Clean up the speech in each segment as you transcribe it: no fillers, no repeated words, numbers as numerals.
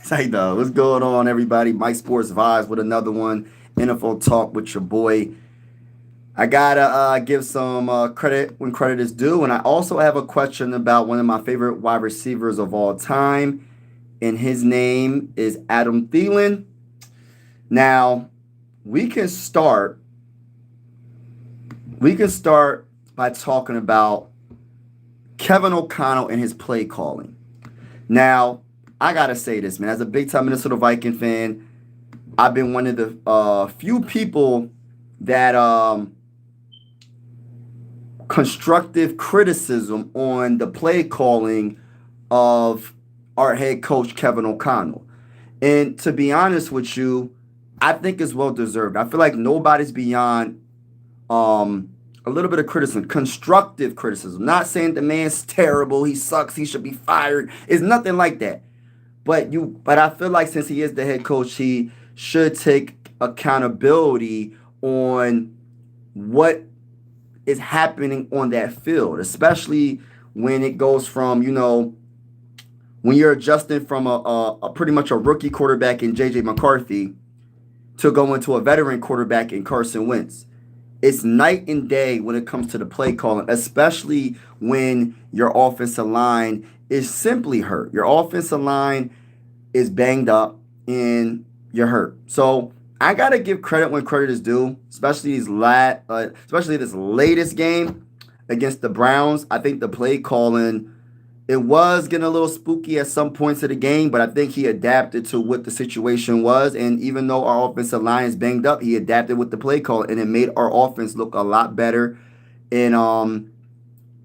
Say though, what's going on, everybody? Mike Sports Vibes with another one. NFL Talk with your boy. I gotta give some credit when credit is due, and I also have a question about one of my favorite wide receivers of all time, and his name is Adam Thielen. Now, we can start. We can start by talking about Kevin O'Connell and his play calling. Now, I gotta say this, man. As a big time Minnesota Viking fan, I've been one of the few people that constructive criticism on the play calling of our head coach Kevin O'Connell. And to be honest with you, I think it's well deserved. I feel like nobody's beyond a little bit of criticism, constructive criticism. Not saying the man's terrible, he sucks, he should be fired. It's nothing like that. But I feel like since he is the head coach, he should take accountability on what is happening on that field, especially when it goes from, when you're adjusting from a pretty much a rookie quarterback in JJ McCarthy to going to a veteran quarterback in Carson Wentz. It's night and day when it comes to the play calling, especially when your offensive line is simply hurt. Your offensive line is banged up and you're hurt. So I gotta give credit when credit is due, especially especially this latest game against the Browns. I think the play calling, it was getting a little spooky at some points of the game, but I think he adapted to what the situation was. And even though our offensive line is banged up, he adapted with the play call, and it made our offense look a lot better. And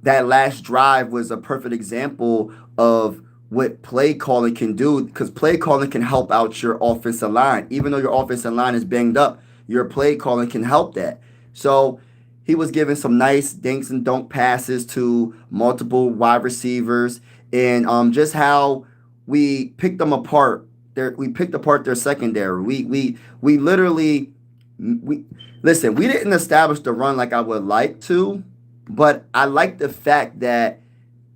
that last drive was a perfect example of what play calling can do, because play calling can help out your offensive line. Even though your offensive line is banged up, your play calling can help that. So he was giving some nice dinks and dunk passes to multiple wide receivers, and just how we picked them apart. We picked apart their secondary. We literally we listen. We didn't establish the run like I would like to, but I like the fact that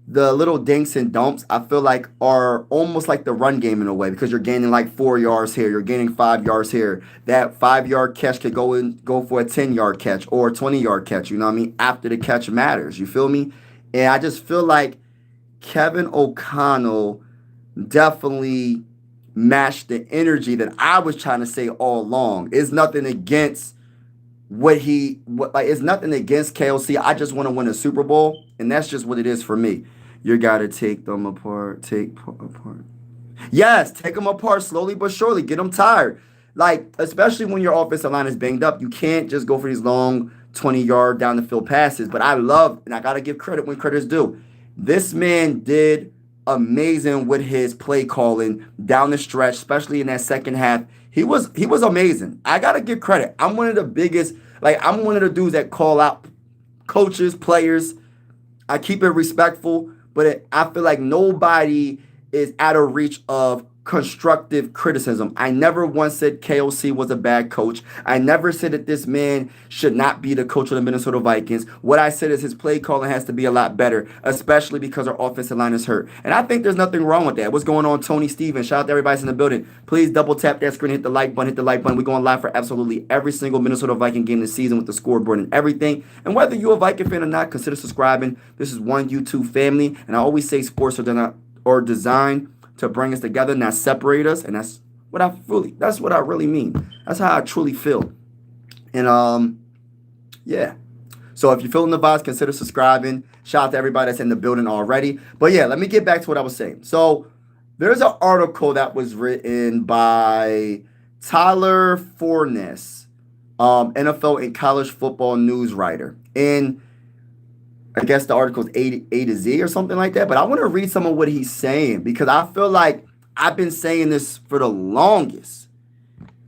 the little dinks and dumps, I feel like, are almost like the run game in a way, because you're gaining like 4 yards here, you're gaining 5 yards here. That 5 yard catch could go for a 10 yard catch or a 20 yard catch. You know what I mean? After the catch matters. You feel me? And I just feel like Kevin O'Connell definitely matched the energy that I was trying to say all along. It's nothing against it's nothing against KOC. I just want to win a Super Bowl, and that's just what it is for me. You gotta take them apart, apart. Yes, take them apart slowly but surely. Get them tired. Like, especially when your offensive line is banged up, you can't just go for these long 20-yard down the field passes. But I love, and I gotta give credit when credit's due. This man did amazing with his play calling down the stretch, especially in that second half. He was amazing. I gotta give credit. I'm one of the biggest, I'm one of the dudes that call out coaches, players. I keep it respectful, but I feel like nobody is out of reach of constructive criticism. I never once said KOC was a bad coach. I never said that this man should not be the coach of the Minnesota Vikings. What I said is his play calling has to be a lot better, especially because our offensive line is hurt. And I think there's nothing wrong with that. What's going on, Tony Stevens? Shout out to everybody in the building. Please double tap that screen, hit the like button, We're going live for absolutely every single Minnesota Viking game this season with the scoreboard and everything. And whether you're a Viking fan or not, consider subscribing. This is one YouTube family, and I always say sports are designed to bring us together, not separate us, and that's what I really mean. That's how I truly feel. And yeah. So if you're feeling the vibes, consider subscribing. Shout out to everybody that's in the building already. But yeah, let me get back to what I was saying. So there's an article that was written by Tyler Forness, NFL and college football news writer. And I guess the article is A to Z or something like that. But I want to read some of what he's saying, because I feel like I've been saying this for the longest.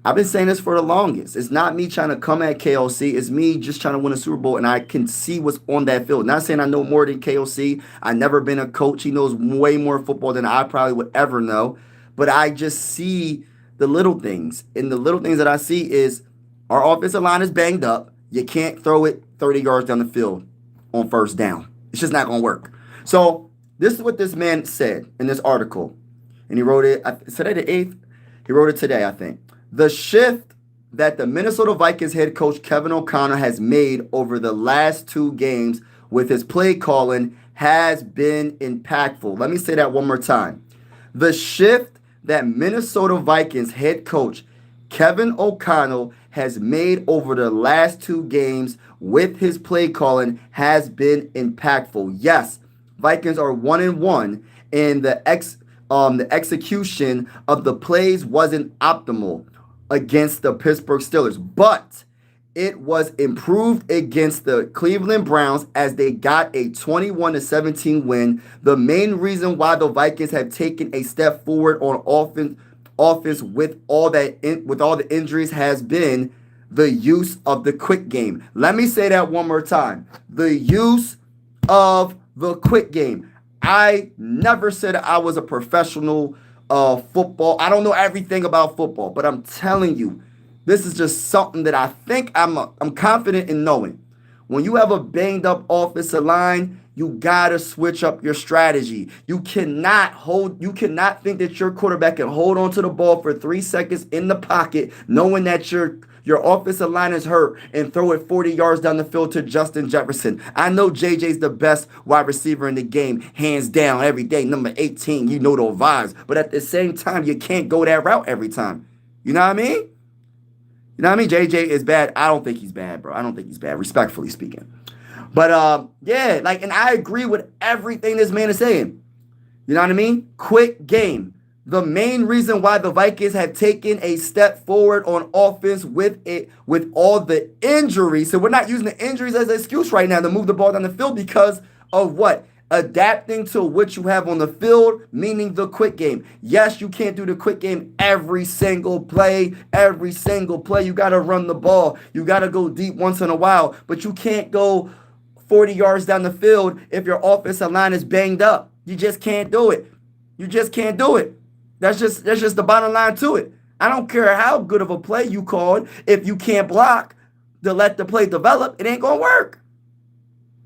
It's not me trying to come at KOC. It's me just trying to win a Super Bowl, and I can see what's on that field. Not saying I know more than KOC. I've never been a coach. He knows way more football than I probably would ever know. But I just see the little things. And the little things that I see is our offensive line is banged up. You can't throw it 30 yards down the field on first down. It's just not going to work. So this is what this man said in this article. and he wrote it today, the 8th. He wrote it today, I think. The shift that the Minnesota Vikings head coach Kevin O'Connell has made over the last 2 games with his play calling has been impactful. Let me say that one more time. The shift that Minnesota Vikings head coach Kevin O'Connell has made over the last 2 games with his play calling has been impactful. Yes, Vikings are 1-1, and the execution of the plays wasn't optimal against the Pittsburgh Steelers, but it was improved against the Cleveland Browns as they got a 21-17 win. The main reason why the Vikings have taken a step forward on offense with all the injuries has been the use of the quick game. Let me say that one more time. The use of the quick game. I never said I was a professional football. I don't know everything about football, but I'm telling you, this is just something that I think I'm confident in knowing. When you have a banged up offensive line, you gotta switch up your strategy. You cannot think that your quarterback can hold on to the ball for 3 seconds in the pocket, knowing that your offensive line is hurt, and throw it 40 yards down the field to Justin Jefferson. I know JJ's the best wide receiver in the game, hands down, every day, number 18. You know those vibes. But at the same time, you can't go that route every time. You know what I mean? You know what I mean? JJ is bad. I don't think he's bad, bro. I don't think he's bad, respectfully speaking. But, yeah, and I agree with everything this man is saying. You know what I mean? Quick game. The main reason why the Vikings have taken a step forward on offense with all the injuries. So we're not using the injuries as an excuse right now to move the ball down the field because of what? Adapting to what you have on the field, meaning the quick game. Yes, you can't do the quick game every single play. You got to run the ball. You got to go deep once in a while, but you can't go 40 yards down the field if your offensive line is banged up. You just can't do it. That's just the bottom line to it. I don't care how good of a play you called. If you can't block to let the play develop, it ain't going to work.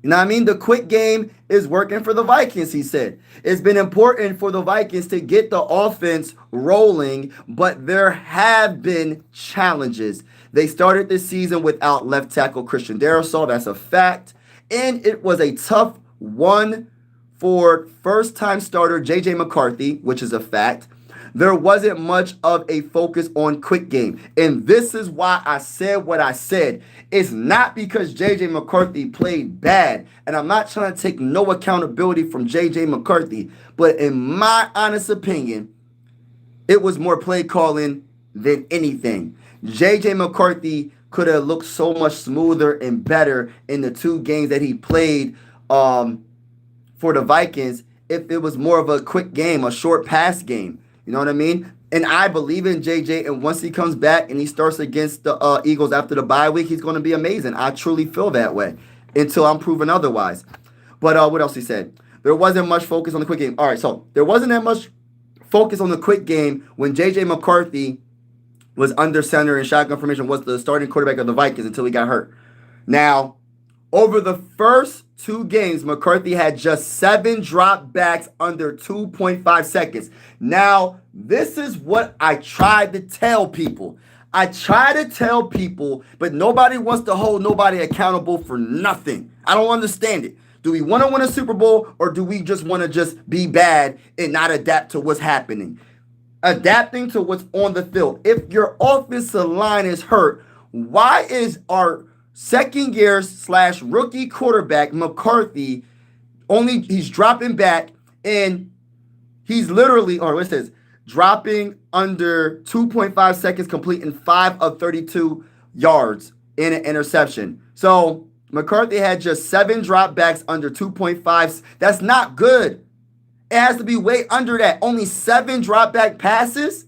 You know what I mean? The quick game is working for the Vikings, he said. It's been important for the Vikings to get the offense rolling, but there have been challenges. They started this season without left tackle Christian Darrisaw. That's a fact. And it was a tough one for first-time starter J.J. McCarthy, which is a fact. There wasn't much of a focus on quick game. And this is why I said what I said. It's not because J.J. McCarthy played bad. And I'm not trying to take no accountability from J.J. McCarthy. But in my honest opinion, it was more play calling than anything. J.J. McCarthy could have looked so much smoother and better in the 2 games that he played for the Vikings if it was more of a quick game, a short pass game. You know what I mean? And I believe in JJ, and once he comes back and he starts against the Eagles after the bye week, he's going to be amazing. I truly feel that way until I'm proven otherwise. But what else he said? There wasn't much focus on the quick game. All right, so there wasn't that much focus on the quick game when JJ McCarthy was under center and shotgun formation, was the starting quarterback of the Vikings until he got hurt. Now, over the first 2 games, McCarthy had just 7 dropbacks under 2.5 seconds. Now, this is what I tried to tell people. But nobody wants to hold nobody accountable for nothing. I don't understand it. Do we want to win a Super Bowl, or do we just want to just be bad and not adapt to what's happening? Adapting to what's on the field. If your offensive line is hurt, why is our second year / rookie quarterback McCarthy he's dropping back, and he's literally, dropping under 2.5 seconds, completing 5 of 32 yards in an interception. So McCarthy had just 7 dropbacks under 2.5. That's not good. It has to be way under that. Only 7 dropback passes?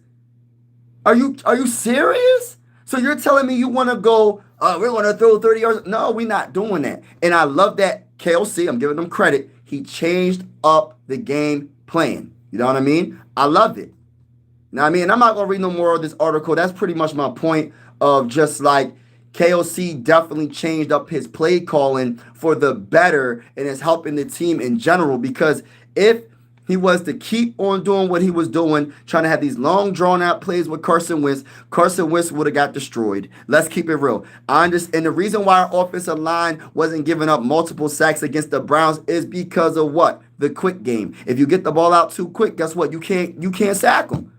Are you serious? So you're telling me you want to go, we're going to throw 30 yards? No, we're not doing that. And I love that KLC, I'm giving him credit, he changed up the game plan. You know what I mean? I loved it. You know what I mean? And I'm not going to read no more of this article. That's pretty much my point of just like KOC definitely changed up his play calling for the better, and is helping the team in general, because if He was to keep on doing what he was doing, trying to have these long, drawn out plays with Carson Wentz. Carson Wentz would have got destroyed. Let's keep it real. I understand. And the reason why our offensive line wasn't giving up multiple sacks against the Browns is because of what? The quick game. If you get the ball out too quick, guess what? You can't sack them.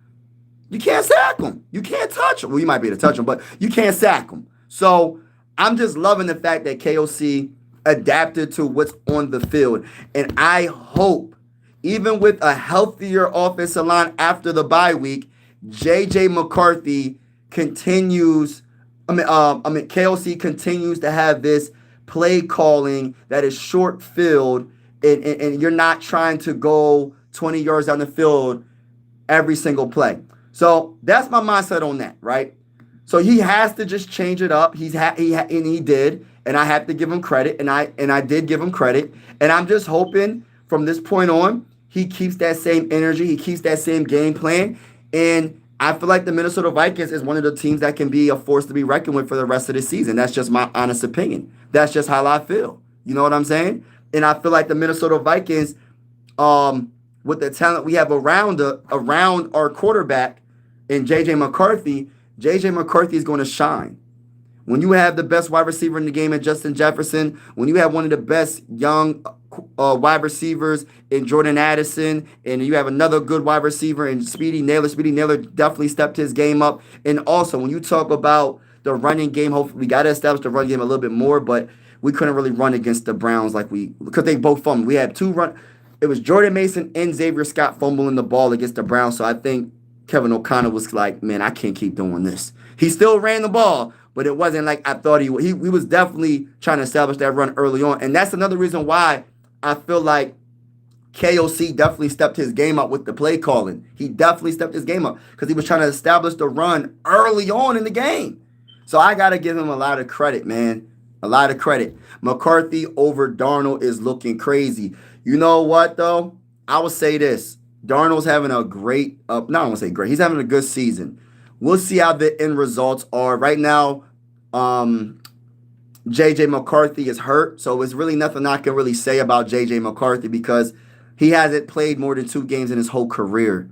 You can't sack them. You can't touch them. Well, you might be able to touch them, but you can't sack them. So I'm just loving the fact that KOC adapted to what's on the field. And I hope, even with a healthier offensive line after the bye week, J.J. McCarthy continues, KOC continues to have this play calling that is short field, and you're not trying to go 20 yards down the field every single play. So that's my mindset on that, right? So he has to just change it up. And he did, and I have to give him credit, and I did give him credit, and I'm just hoping from this point on he keeps that same energy, he keeps that same game plan, and I feel like the Minnesota Vikings is one of the teams that can be a force to be reckoned with for the rest of the season. That's just my honest opinion. That's just how I feel. You know what I'm saying? And I feel like the Minnesota Vikings, with the talent we have around our quarterback and J.J. McCarthy is going to shine. When you have the best wide receiver in the game in Justin Jefferson, when you have one of the best young wide receivers in Jordan Addison, and you have another good wide receiver in Speedy Naylor definitely stepped his game up. And also, when you talk about the running game, hopefully we got to establish the running game a little bit more, but we couldn't really run against the Browns because they both fumbled. We had two run. It was Jordan Mason and Xavier Scott fumbling the ball against the Browns, so I think Kevin O'Connell was like, man, I can't keep doing this. He still ran the ball, but it wasn't like I thought he would. He was definitely trying to establish that run early on. And that's another reason why I feel like KOC definitely stepped his game up with the play calling. He definitely stepped his game up because he was trying to establish the run early on in the game. So I got to give him a lot of credit, man. A lot of credit. McCarthy over Darnold is looking crazy. You know what, though? I will say this. Darnold's having a great, I don't want to say great. He's having a good season. We'll see how the end results are. Right now, J.J. McCarthy is hurt, so it's really nothing I can really say about J.J. McCarthy because he hasn't played more than 2 games in his whole career.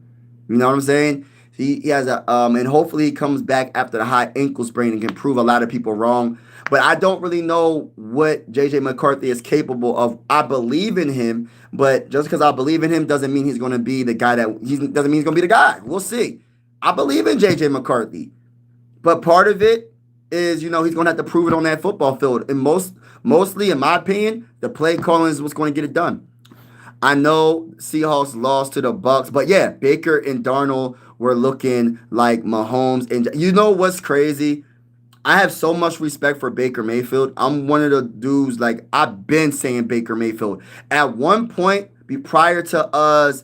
You know what I'm saying? He has and hopefully he comes back after the high ankle sprain and can prove a lot of people wrong. But I don't really know what J.J. McCarthy is capable of. I believe in him, but just because I believe in him doesn't mean he's going to be the guy doesn't mean he's going to be the guy. We'll see. I believe in J.J. McCarthy, but part of it is, he's going to have to prove it on that football field. And mostly, in my opinion, the play calling is what's going to get it done. I know Seahawks lost to the Bucs, but yeah, Baker and Darnold were looking like Mahomes. And you know what's crazy? I have so much respect for Baker Mayfield. I'm one of the dudes, I've been saying Baker Mayfield. At one point, prior to us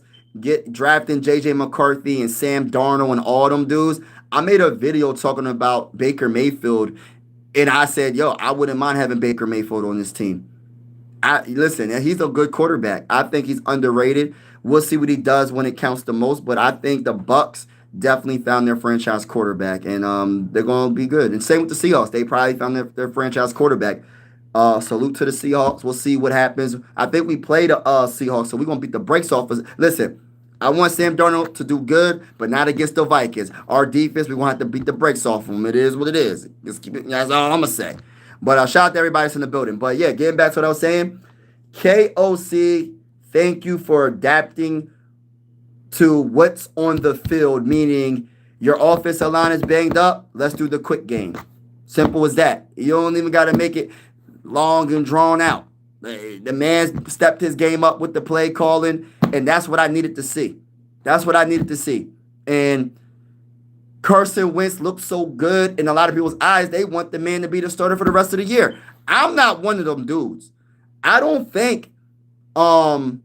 drafting J.J. McCarthy and Sam Darnold and all them dudes, I made a video talking about Baker Mayfield, and I said, I wouldn't mind having Baker Mayfield on this team. Listen, he's a good quarterback. I think he's underrated. We'll see what he does when it counts the most, but I think the Bucs definitely found their franchise quarterback, and they're going to be good. And same with the Seahawks. They probably found their franchise quarterback. Salute to the Seahawks. We'll see what happens. I think we play the Seahawks, so we're going to beat the brakes off us. Listen, I want Sam Darnold to do good, but not against the Vikings. Our defense, we're going to have to beat the brakes off them. It is what it is. Just keep it, that's all I'm going to say. But shout out to everybody that's in the building. But yeah, getting back to what I was saying, KOC, thank you for adapting to what's on the field, meaning your offensive line is banged up, let's do the quick game. Simple as that. You don't even got to make it long and drawn out. The man stepped his game up with the play calling, and that's what I needed to see. And Carson Wentz looked so good in a lot of people's eyes, they want the man to be the starter for the rest of the year. I'm not one of them dudes. I don't think Carson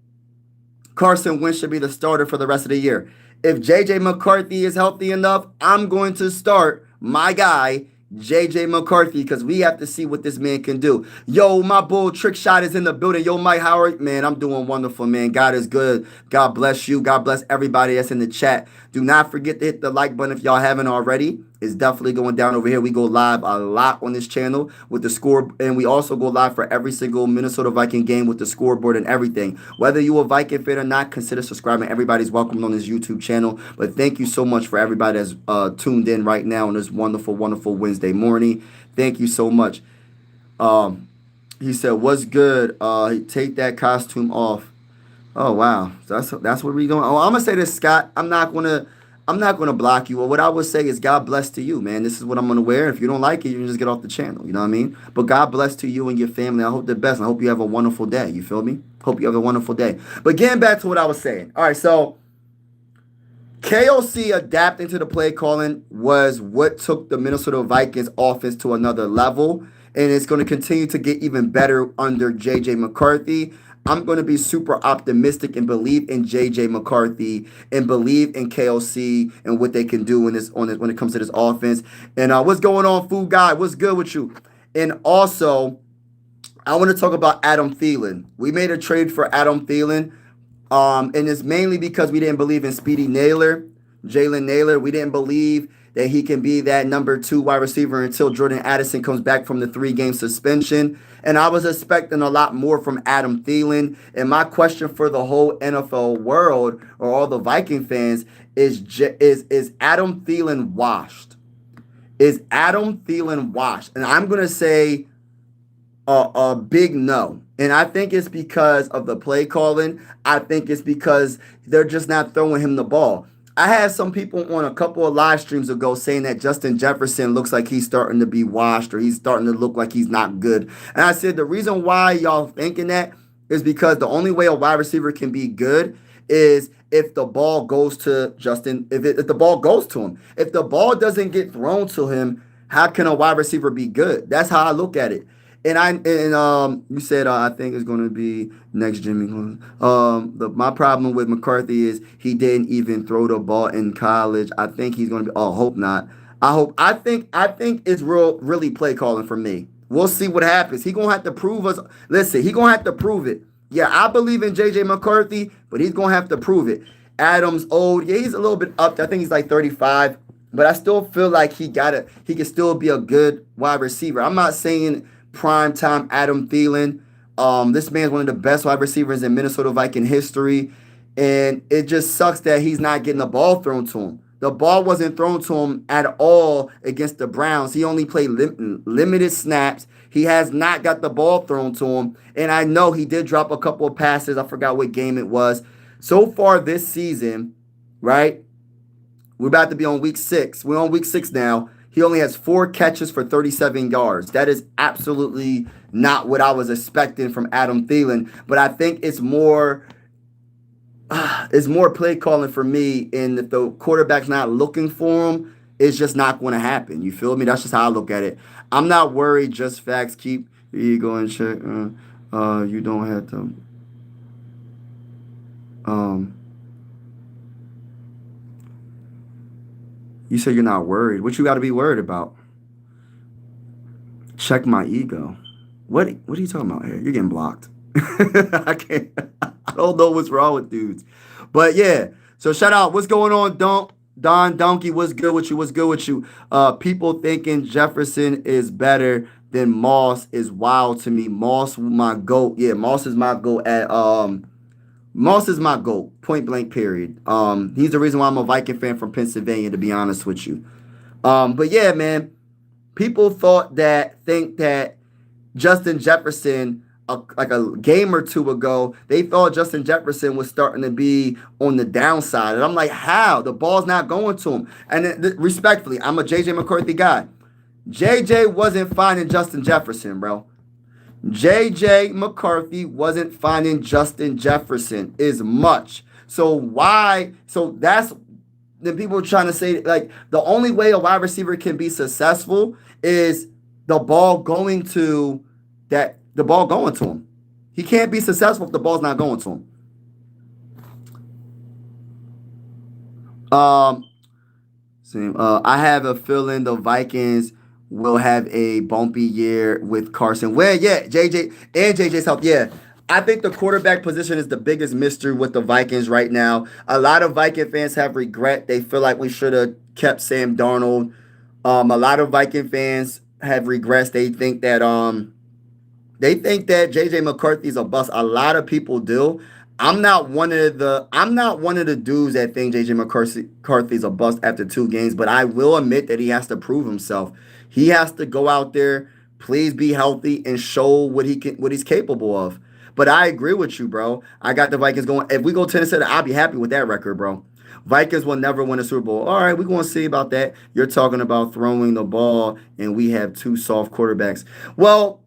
Wentz should be the starter for the rest of the year. If J.J. McCarthy is healthy enough, I'm going to start my guy, J.J. McCarthy, because we have to see what this man can do. Yo, my bull trick shot is in the building. Yo, Mike Howard, man, I'm doing wonderful, man. God is good. God bless you. God bless everybody that's in the chat. Do not forget to hit the like button if y'all haven't already. is definitely going down over here. We go live a lot on this channel with the score, and we also go live for every single Minnesota Viking game with the scoreboard and everything. Whether you a Viking fan or not, consider subscribing. Everybody's welcome on this YouTube channel. But thank you so much for everybody that's tuned in right now on this wonderful, wonderful Wednesday morning. Thank you so much. He said, "What's good? Take that costume off." Oh wow, that's what we doing. Oh, I'm gonna say this, Scott. I'm not gonna block you. Or what I would say is, God bless to you, man. This is what I'm gonna wear. If you don't like it, you can just get off the channel. You know what I mean? But God bless to you and your family. I hope the best. I hope you have a wonderful day. You feel me? Hope you have a wonderful day. But getting back to what I was saying. All right, so KOC adapting to the play calling was what took the Minnesota Vikings offense to another level, and it's going to continue to get even better under JJ McCarthy. I'm going to be super optimistic and believe in JJ McCarthy and believe in KOC and what they can do when it comes to this offense. And what's going on, Food Guy? What's good with you? And also, I want to talk about Adam Thielen. We made a trade for Adam Thielen. And it's mainly because we didn't believe in Speedy Naylor, Jalen Naylor. We didn't believe that he can be that number 2 wide receiver until Jordan Addison comes back from the 3-game suspension. And I was expecting a lot more from Adam Thielen. And my question for the whole NFL world or all the Viking fans is Adam Thielen washed? Is Adam Thielen washed? And I'm going to say a big no. And I think it's because of the play calling. I think it's because they're just not throwing him the ball. I had some people on a couple of live streams ago saying that Justin Jefferson looks like he's starting to be washed or he's starting to look like he's not good. And I said the reason why y'all thinking that is because the only way a wide receiver can be good is if the ball goes to Justin, if the ball goes to him. If the ball doesn't get thrown to him, how can a wide receiver be good? That's how I look at it. And you said I think it's going to be next Jimmy. My problem with McCarthy is he didn't even throw the ball in college. I think he's going to be. Oh, hope not. I think it's really play calling for me. We'll see what happens. He gonna have to prove us. Listen, he gonna have to prove it. Yeah, I believe in JJ McCarthy, but he's gonna have to prove it. Adams old. Yeah, he's a little bit up. I think he's like 35, but I still feel like he can still be a good wide receiver. I'm not saying prime time Adam Thielen. This man's one of the best wide receivers in Minnesota Viking history, and it just sucks that he's not getting the ball thrown to him. The ball wasn't thrown to him at all against the Browns. He only played limited snaps. He has not got the ball thrown to him, and I know he did drop a couple of passes. I forgot what game it was. So far this season, right? We're about to be on week 6. We're on week 6 now. He only has 4 catches for 37 yards. That is absolutely not what I was expecting from Adam Thielen. But I think it's more play calling for me. And if the quarterback's not looking for him, it's just not going to happen. You feel me? That's just how I look at it. I'm not worried. Just facts. Keep your ego in check. You don't have to. You say you're not worried. What you got to be worried about? Check my ego. What are you talking about here? You're getting blocked. I can't. I don't know what's wrong with dudes. But yeah. So shout out. What's going on, Don Donkey? What's good with you? What's good with you? People thinking Jefferson is better than Moss is wild to me. Moss, my GOAT. Yeah, Moss is my GOAT at Moss is my GOAT, point blank, period. He's the reason why I'm a Viking fan from Pennsylvania, to be honest with you. But yeah, man, people think that Justin Jefferson, like a game or two ago, they thought Justin Jefferson was starting to be on the downside. And I'm like, how? The ball's not going to him. And respectfully, I'm a JJ McCarthy guy. JJ wasn't finding Justin Jefferson, bro. JJ McCarthy wasn't finding Justin Jefferson as much. So why? So that's the people trying to say, like, the only way a wide receiver can be successful is the ball going to him. He can't be successful if the ball's not going to him. I have a feeling the Vikings will have a bumpy year with Carson. Well, yeah, JJ's health. Yeah, I think the quarterback position is the biggest mystery with the Vikings right now. A lot of Viking fans have regret. They feel like we should have kept Sam Darnold. A lot of Viking fans have regressed. They think that JJ McCarthy's a bust. A lot of people do. I'm not one of the dudes that think JJ McCarthy's a bust after 2 games, but I will admit that he has to prove himself. He has to go out there, please be healthy and show what he's capable of. But I agree with you, bro. I got the Vikings going. If we go 10-7, I'll be happy with that record, bro. Vikings will never win a Super Bowl. All right, we're going to see about that. You're talking about throwing the ball, and we have 2 soft quarterbacks. Well,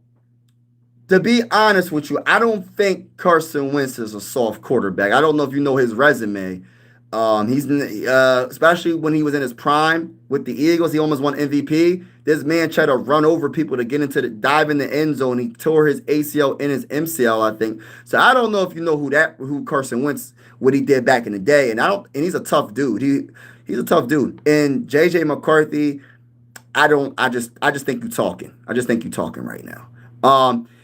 to be honest with you, I don't think Carson Wentz is a soft quarterback. I don't know if you know his resume. Especially when he was in his prime with the Eagles, he almost won MVP. This man tried to run over people to get into the dive in the end zone. He tore his ACL and his MCL, I think. So I don't know if you know who Carson Wentz, what he did back in the day. And he's a tough dude. He's a tough dude. And JJ McCarthy, I just think you're talking. I just think you're talking right now.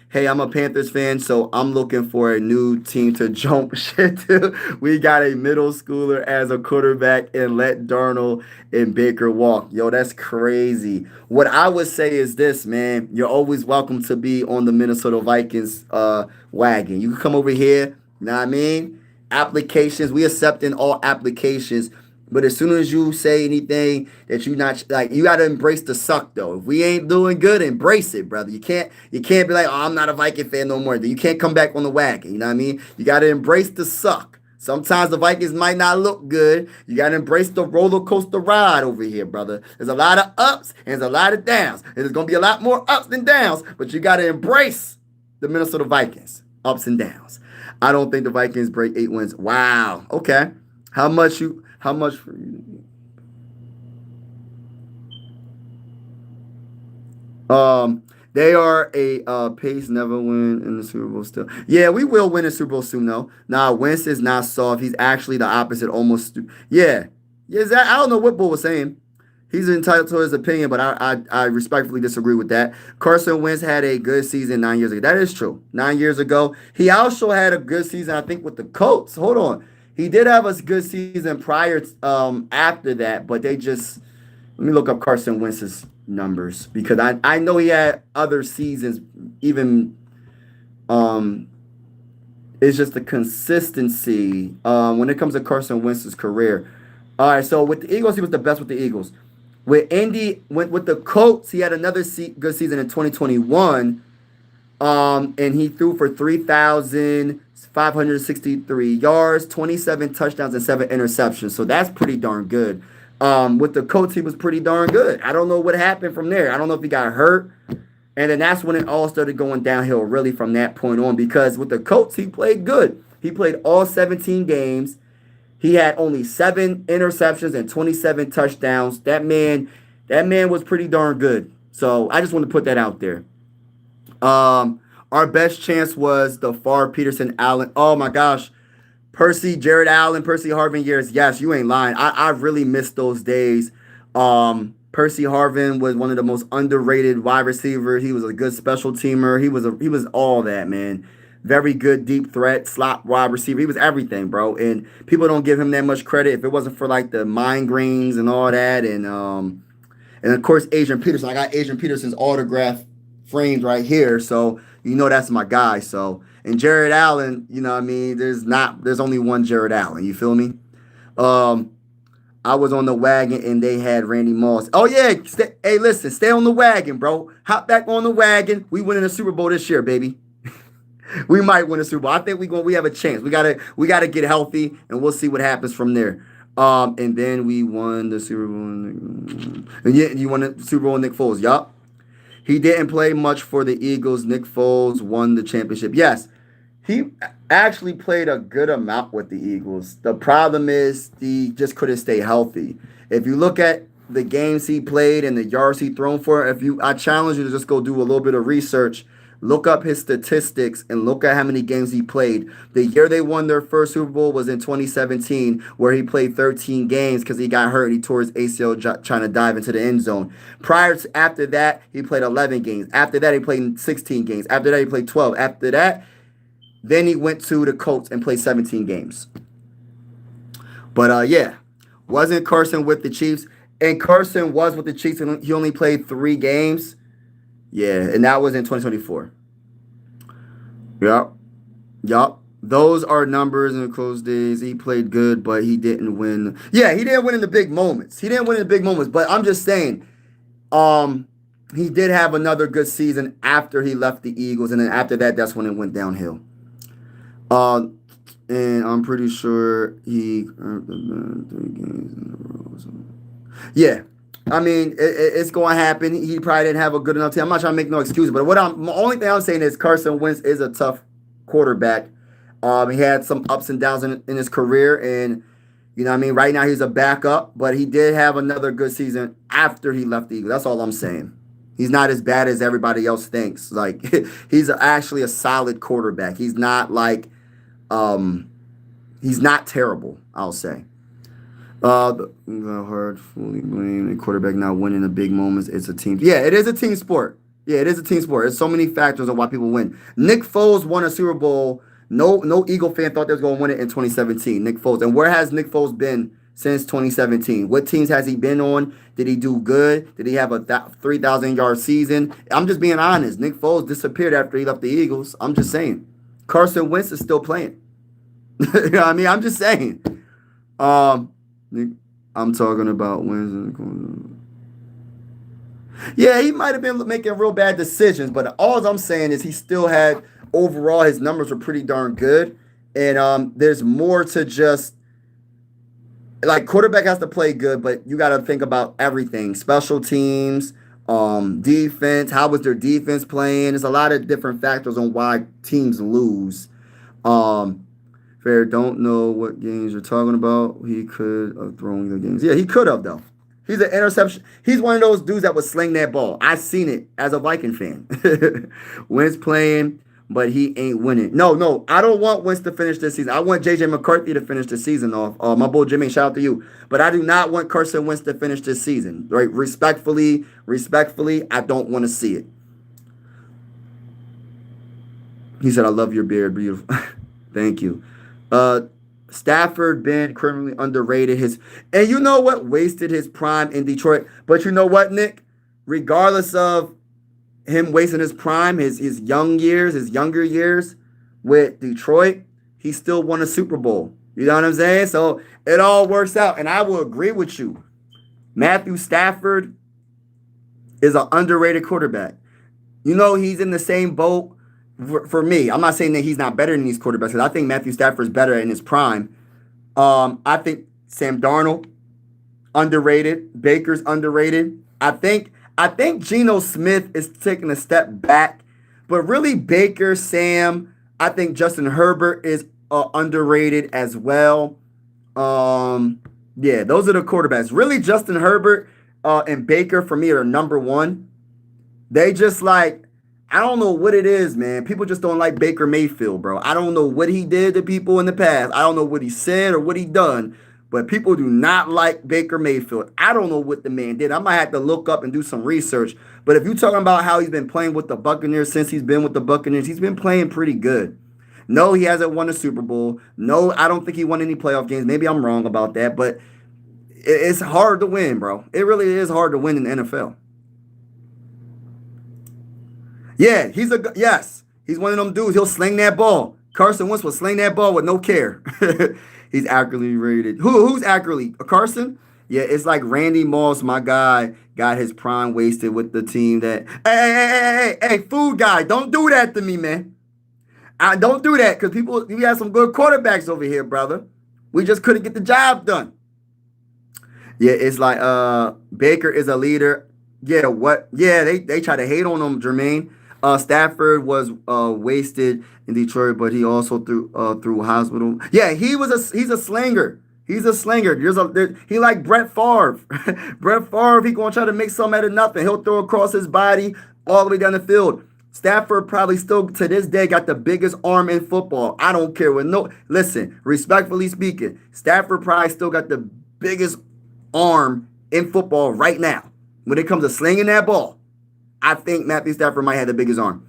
Hey, I'm a Panthers fan, so I'm looking for a new team to jump shit to. We got a middle schooler as a quarterback and let Darnold and Baker walk. Yo, that's crazy. What I would say is this, man. You're always welcome to be on the Minnesota Vikings wagon. You can come over here, you know what I mean? Applications, we accepting all applications. But as soon as you say anything that you not like, you gotta embrace the suck though. If we ain't doing good, embrace it, brother. You can't be like, oh, I'm not a Viking fan no more. You can't come back on the wagon. You know what I mean? You gotta embrace the suck. Sometimes the Vikings might not look good. You gotta embrace the roller coaster ride over here, brother. There's a lot of ups and there's a lot of downs. And there's gonna be a lot more ups than downs, but you gotta embrace the Minnesota Vikings. Ups and downs. I don't think the Vikings break 8 wins. Wow. Okay. How much for you? They are a pace never win in the Super Bowl still. Yeah, we will win a Super Bowl soon though. Nah, Wentz is not soft. He's actually the opposite, almost. Yeah, yeah. I don't know what Bull was saying. He's entitled to his opinion, but I respectfully disagree with that. Carson Wentz had a good season 9 years ago. That is true. 9 years ago, he also had a good season, I think, with the Colts. Hold on. He did have a good season prior after that, but let me look up Carson Wentz's numbers because I know he had other seasons. Even it's just the consistency when it comes to Carson Wentz's career. All right, so with the Eagles, he was the best with the Eagles. With with the Colts, he had another good season in 2021. And he threw for 3,563 yards, 27 touchdowns, and 7 interceptions. So that's pretty darn good. With the Colts, he was pretty darn good. I don't know what happened from there. I don't know if he got hurt. And then that's when it all started going downhill, really, from that point on. Because with the Colts, he played good. He played all 17 games. He had only 7 interceptions and 27 touchdowns. That man was pretty darn good. So I just want to put that out there. Our best chance was the Favre Peterson Allen. Oh my gosh. Jared Allen, Percy Harvin years. Yes, you ain't lying. I really missed those days. Percy Harvin was one of the most underrated wide receivers. He was a good special teamer. He was all that, man. Very good deep threat, slot wide receiver. He was everything, bro. And people don't give him that much credit. If it wasn't for like the migraines and all that, and of course Adrian Peterson. I got Adrian Peterson's autograph framed right here, so you know that's my guy. So, and Jared Allen, you know what I mean, there's only one Jared Allen, you feel me? I was on the wagon and they had Randy Moss. Oh yeah, hey listen, stay on the wagon, bro. Hop back on the wagon. We winning a Super Bowl this year, baby. We might win a Super Bowl. I think we have a chance. We gotta get healthy and we'll see what happens from there. And then we won the Super Bowl. And yeah, you won the Super Bowl with Nick Foles. Yup. He didn't play much for the Eagles. Nick Foles won the championship. Yes, he actually played a good amount with the Eagles. The problem is he just couldn't stay healthy. If you look at the games he played and the yards he thrown for, I challenge you to just go do a little bit of research. Look up his statistics and look at how many games he played. The year they won their first Super Bowl was in 2017, where he played 13 games because he got hurt. He tore his ACL trying to dive into the end zone. After that, he played 11 games. After that, he played 16 games. After that, he played 12. After that, then he went to the Colts and played 17 games. But yeah, wasn't Carson with the Chiefs? And Carson was with the Chiefs, and he only played 3 games. Yeah, and that was in 2024. Yep. Yup. Those are numbers in the close days. He played good, but he didn't win. Yeah, he didn't win in the big moments. He didn't win in the big moments. But I'm just saying, um, he did have another good season after he left the Eagles, and then after that, that's when it went downhill. Uh, and I'm pretty sure he earned the 3 games in a row. So. Yeah. I mean, it's going to happen. He probably didn't have a good enough team. I'm not trying to make no excuse, but the only thing I'm saying is Carson Wentz is a tough quarterback. He had some ups and downs in his career, and you know what I mean. Right now he's a backup, but he did have another good season after he left the Eagles. That's all I'm saying. He's not as bad as everybody else thinks. Like he's actually a solid quarterback. He's not like, he's not terrible. I'll say. Hard fully blame the quarterback not winning the big moments. It's a team. Yeah, it is a team sport. Yeah, it is a team sport. There's so many factors on why people win. Nick Foles won a Super Bowl. No Eagle fan thought they was going to win it in 2017. Nick Foles. And where has Nick Foles been since 2017? What teams has he been on? Did he do good? Did he have a 3,000-yard season? I'm just being honest. Nick Foles disappeared after he left the Eagles. I'm just saying. Carson Wentz is still playing. You know what I mean? I'm just saying. I'm talking about wins. Yeah, he might have been making real bad decisions, but all I'm saying is he still had overall his numbers were pretty darn good, and there's more to just like quarterback has to play good, but you got to think about everything: special teams, defense. How was their defense playing? There's a lot of different factors on why teams lose. Fair, don't know what games you're talking about. He could have thrown the games. Yeah, he could have, though. He's an interception. He's one of those dudes that would sling that ball. I seen it as a Viking fan. Wentz playing, but he ain't winning. No, I don't want Wentz to finish this season. I want J.J. McCarthy to finish the season off. My boy Jimmy, shout out to you. But I do not want Carson Wentz to finish this season. Right? Respectfully, I don't want to see it. He said, I love your beard. Beautiful. Thank you. Stafford been criminally underrated. And you know what? Wasted his prime in Detroit. But you know what, Nick? Regardless of him wasting his prime, his younger years with Detroit, he still won a Super Bowl. You know what I'm saying? So it all works out. And I will agree with you. Matthew Stafford is an underrated quarterback. You know, he's in the same boat. For me, I'm not saying that he's not better than these quarterbacks, because I think Matthew Stafford's better in his prime. I think Sam Darnold, underrated. Baker's underrated. I think Geno Smith is taking a step back. But really, Baker, Sam, I think Justin Herbert is underrated as well. Yeah, those are the quarterbacks. Really, Justin Herbert and Baker, for me, are number one. They just like, I don't know what it is, man. People just don't like Baker Mayfield, bro. I don't know what he did to people in the past. I don't know what he said or what he done, but people do not like Baker Mayfield. I don't know what the man did. I might have to look up and do some research. But if you're talking about how he's been playing with the Buccaneers since he's been with the Buccaneers, he's been playing pretty good. No, he hasn't won a Super Bowl. No, I don't think he won any playoff games. Maybe I'm wrong about that, but it's hard to win, bro. It really is hard to win in the NFL. Yeah, he's one of them dudes. He'll sling that ball. Carson Wentz will sling that ball with no care. He's accurately rated. Who's accurately? Carson? Yeah, it's like Randy Moss, my guy, got his prime wasted with the team that. Hey, food guy, don't do that to me, man. I don't do that, because we have some good quarterbacks over here, brother. We just couldn't get the job done. Yeah, it's like Baker is a leader. Yeah, what? Yeah, they try to hate on him, Jermaine. Stafford was wasted in Detroit, but he also threw hospital. Yeah, he's a slinger. He's a slinger. He like Brett Favre. Brett Favre, he gonna try to make something out of nothing. He'll throw across his body all the way down the field. Stafford probably still to this day got the biggest arm in football. I don't care listen, respectfully speaking, Stafford probably still got the biggest arm in football right now. When it comes to slinging that ball, I think Matthew Stafford might have the biggest arm.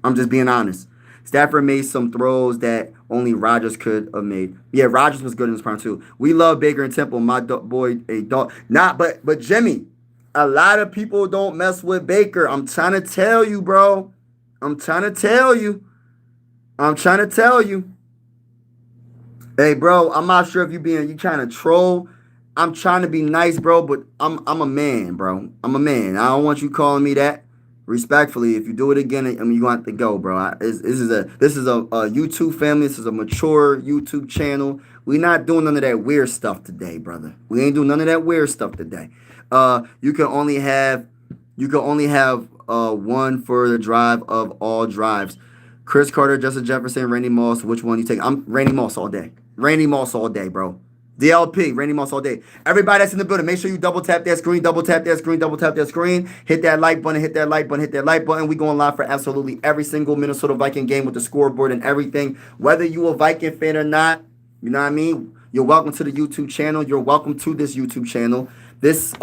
I'm just being honest. Stafford made some throws that only Rodgers could have made. Yeah, Rodgers was good in his prime too. We love Baker and Temple, my boy, a dog. Not, but Jimmy, a lot of people don't mess with Baker. I'm trying to tell you, bro. I'm trying to tell you. I'm trying to tell you. Hey, bro, I'm not sure if you trying to troll. I'm trying to be nice, bro, but I'm a man, bro. I'm a man. I don't want you calling me that. Respectfully, if you do it again, I mean, you want to go, bro. This is a YouTube family. This is a mature YouTube channel. We're not doing none of that weird stuff today, brother. We ain't doing none of that weird stuff today. You can only have one for the drive of all drives. Chris Carter, Justin Jefferson, Randy Moss. Which one you take? I'm Randy Moss all day. Randy Moss all day, bro. DLP, Randy Moss all day. Everybody that's in the building, make sure you double tap that screen, double tap that screen, double tap that screen. Hit that like button, hit that like button, hit that like button. We going live for absolutely every single Minnesota Viking game with the scoreboard and everything. Whether you a Viking fan or not, you know what I mean? You're welcome to the YouTube channel. You're welcome to this YouTube channel. This,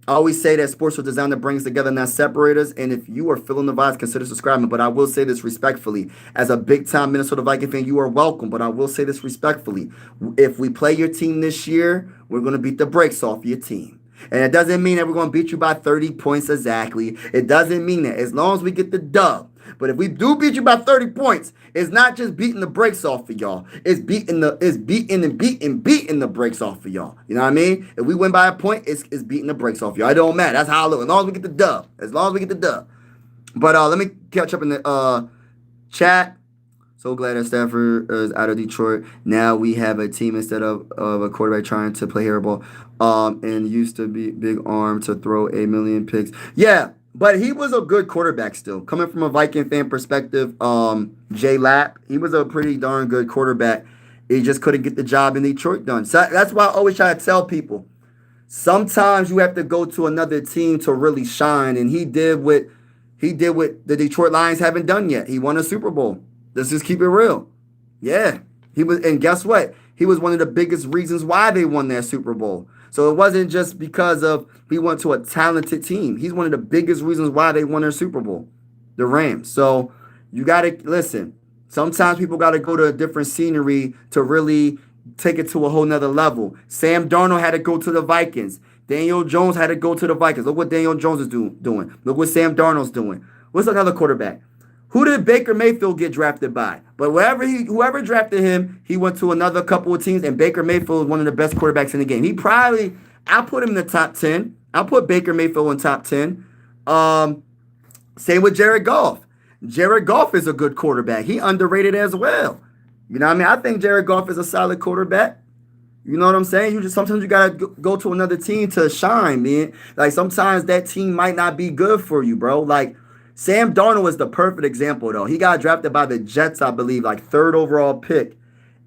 I always say that sports are designed that brings together, not separate us. And if you are feeling the vibes, consider subscribing. But I will say this respectfully. As a big-time Minnesota Viking fan, you are welcome. But I will say this respectfully. If we play your team this year, we're going to beat the brakes off your team. And it doesn't mean that we're going to beat you by 30 points exactly. It doesn't mean that. As long as we get the dub. But if we do beat you by 30 points, it's not just beating the brakes off of y'all. It's beating the brakes off of y'all. You know what I mean? If we win by a point, it's beating the brakes off y'all. It don't matter. That's how I look. As long as we get the dub. But let me catch up in the chat. So glad that Stafford is out of Detroit. Now we have a team instead of a quarterback trying to play hairball. And used to be big arm to throw 8 million picks. Yeah. But he was a good quarterback still. Coming from a Viking fan perspective, Jay Lapp, he was a pretty darn good quarterback. He just couldn't get the job in Detroit done. So that's why I always try to tell people, sometimes you have to go to another team to really shine. And he did what the Detroit Lions haven't done yet. He won a Super Bowl. Let's just keep it real. Yeah. And guess what? He was one of the biggest reasons why they won that Super Bowl. So it wasn't just because of he went to a talented team. He's one of the biggest reasons why they won their Super Bowl, the Rams. So you got to listen. Sometimes people got to go to a different scenery to really take it to a whole nother level. Sam Darnold had to go to the Vikings. Daniel Jones had to go to the Vikings. Look what Daniel Jones is doing. Look what Sam Darnold's doing. What's another quarterback? Who did Baker Mayfield get drafted by? But whoever drafted him, he went to another couple of teams, and Baker Mayfield is one of the best quarterbacks in the game. I'll put him in the top 10. I'll put Baker Mayfield in top 10. Same with Jared Goff. Jared Goff is a good quarterback. He underrated as well. You know what I mean? I think Jared Goff is a solid quarterback. You know what I'm saying? Sometimes you gotta go to another team to shine, man. Like sometimes that team might not be good for you, bro. Like Sam Darnold was the perfect example, though. He got drafted by the Jets, I believe, like 3rd overall pick.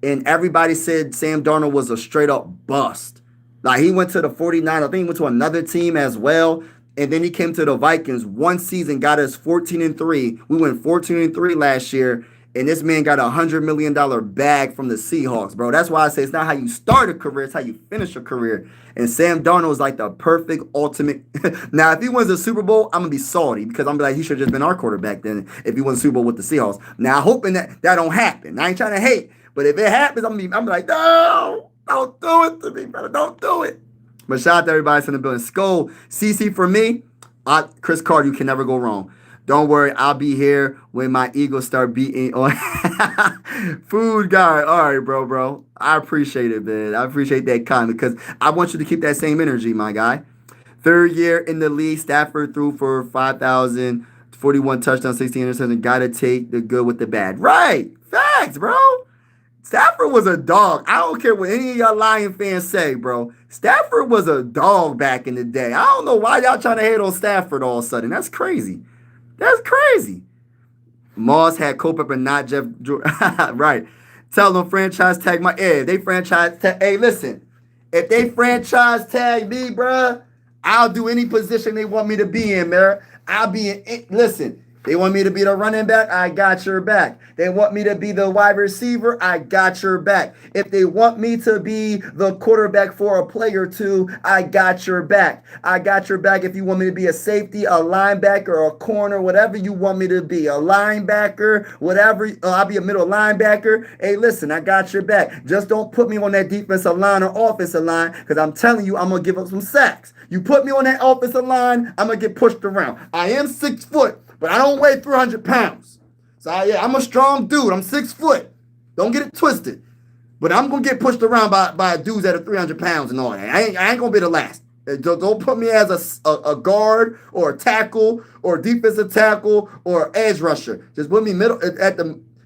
And everybody said Sam Darnold was a straight-up bust. Like, he went to the 49ers. I think he went to another team as well. And then he came to the Vikings. One season got us 14-3. We went 14-3 last year. And this man got a $100 million bag from the Seahawks, bro. That's why I say it's not how you start a career, it's how you finish a career. And Sam Darnold is like the perfect ultimate. Now, if he wins the Super Bowl, I'm going to be salty because I'm like, he should have just been our quarterback then if he won the Super Bowl with the Seahawks. Now, hoping that don't happen. I ain't trying to hate. But if it happens, I'm like, no, don't do it to me, brother. Don't do it. But shout out to everybody that's in the building. Skull, CC for me, Chris Carter, you can never go wrong. Don't worry, I'll be here when my Eagles start beating on food guy. All right, bro. I appreciate it, man. I appreciate that comment because I want you to keep that same energy, my guy. 3rd year in the league, Stafford threw for 5,041 touchdowns, 16 interceptions. Got to take the good with the bad. Right. Facts, bro. Stafford was a dog. I don't care what any of y'all Lion fans say, bro. Stafford was a dog back in the day. I don't know why y'all trying to hate on Stafford all of a sudden. That's crazy. That's crazy. Moss had Culpepper, not Jeff. Right. Tell them franchise tag my. Hey, they franchise tag. Hey, listen. If they franchise tag me, bruh, I'll do any position they want me to be in, man. I'll be in. Listen, They want me to be the running back, I got your back. They want me to be the wide receiver, I got your back. If they want me to be the quarterback for a play or two, I got your back. I got your back if you want me to be a safety, a linebacker, a corner, whatever you want me to be. A linebacker, whatever. I'll be a middle linebacker. Hey, listen, I got your back. Just don't put me on that defensive line or offensive line because I'm telling you, I'm going to give up some sacks. You put me on that offensive line, I'm going to get pushed around. I am 6 foot, but I don't weigh 300 pounds. So, yeah, I'm a strong dude. I'm 6 foot. Don't get it twisted. But I'm going to get pushed around by dudes that are 300 pounds and all that. I ain't going to be the last. Don't put me as a guard or a tackle or defensive tackle or edge rusher. Just put me middle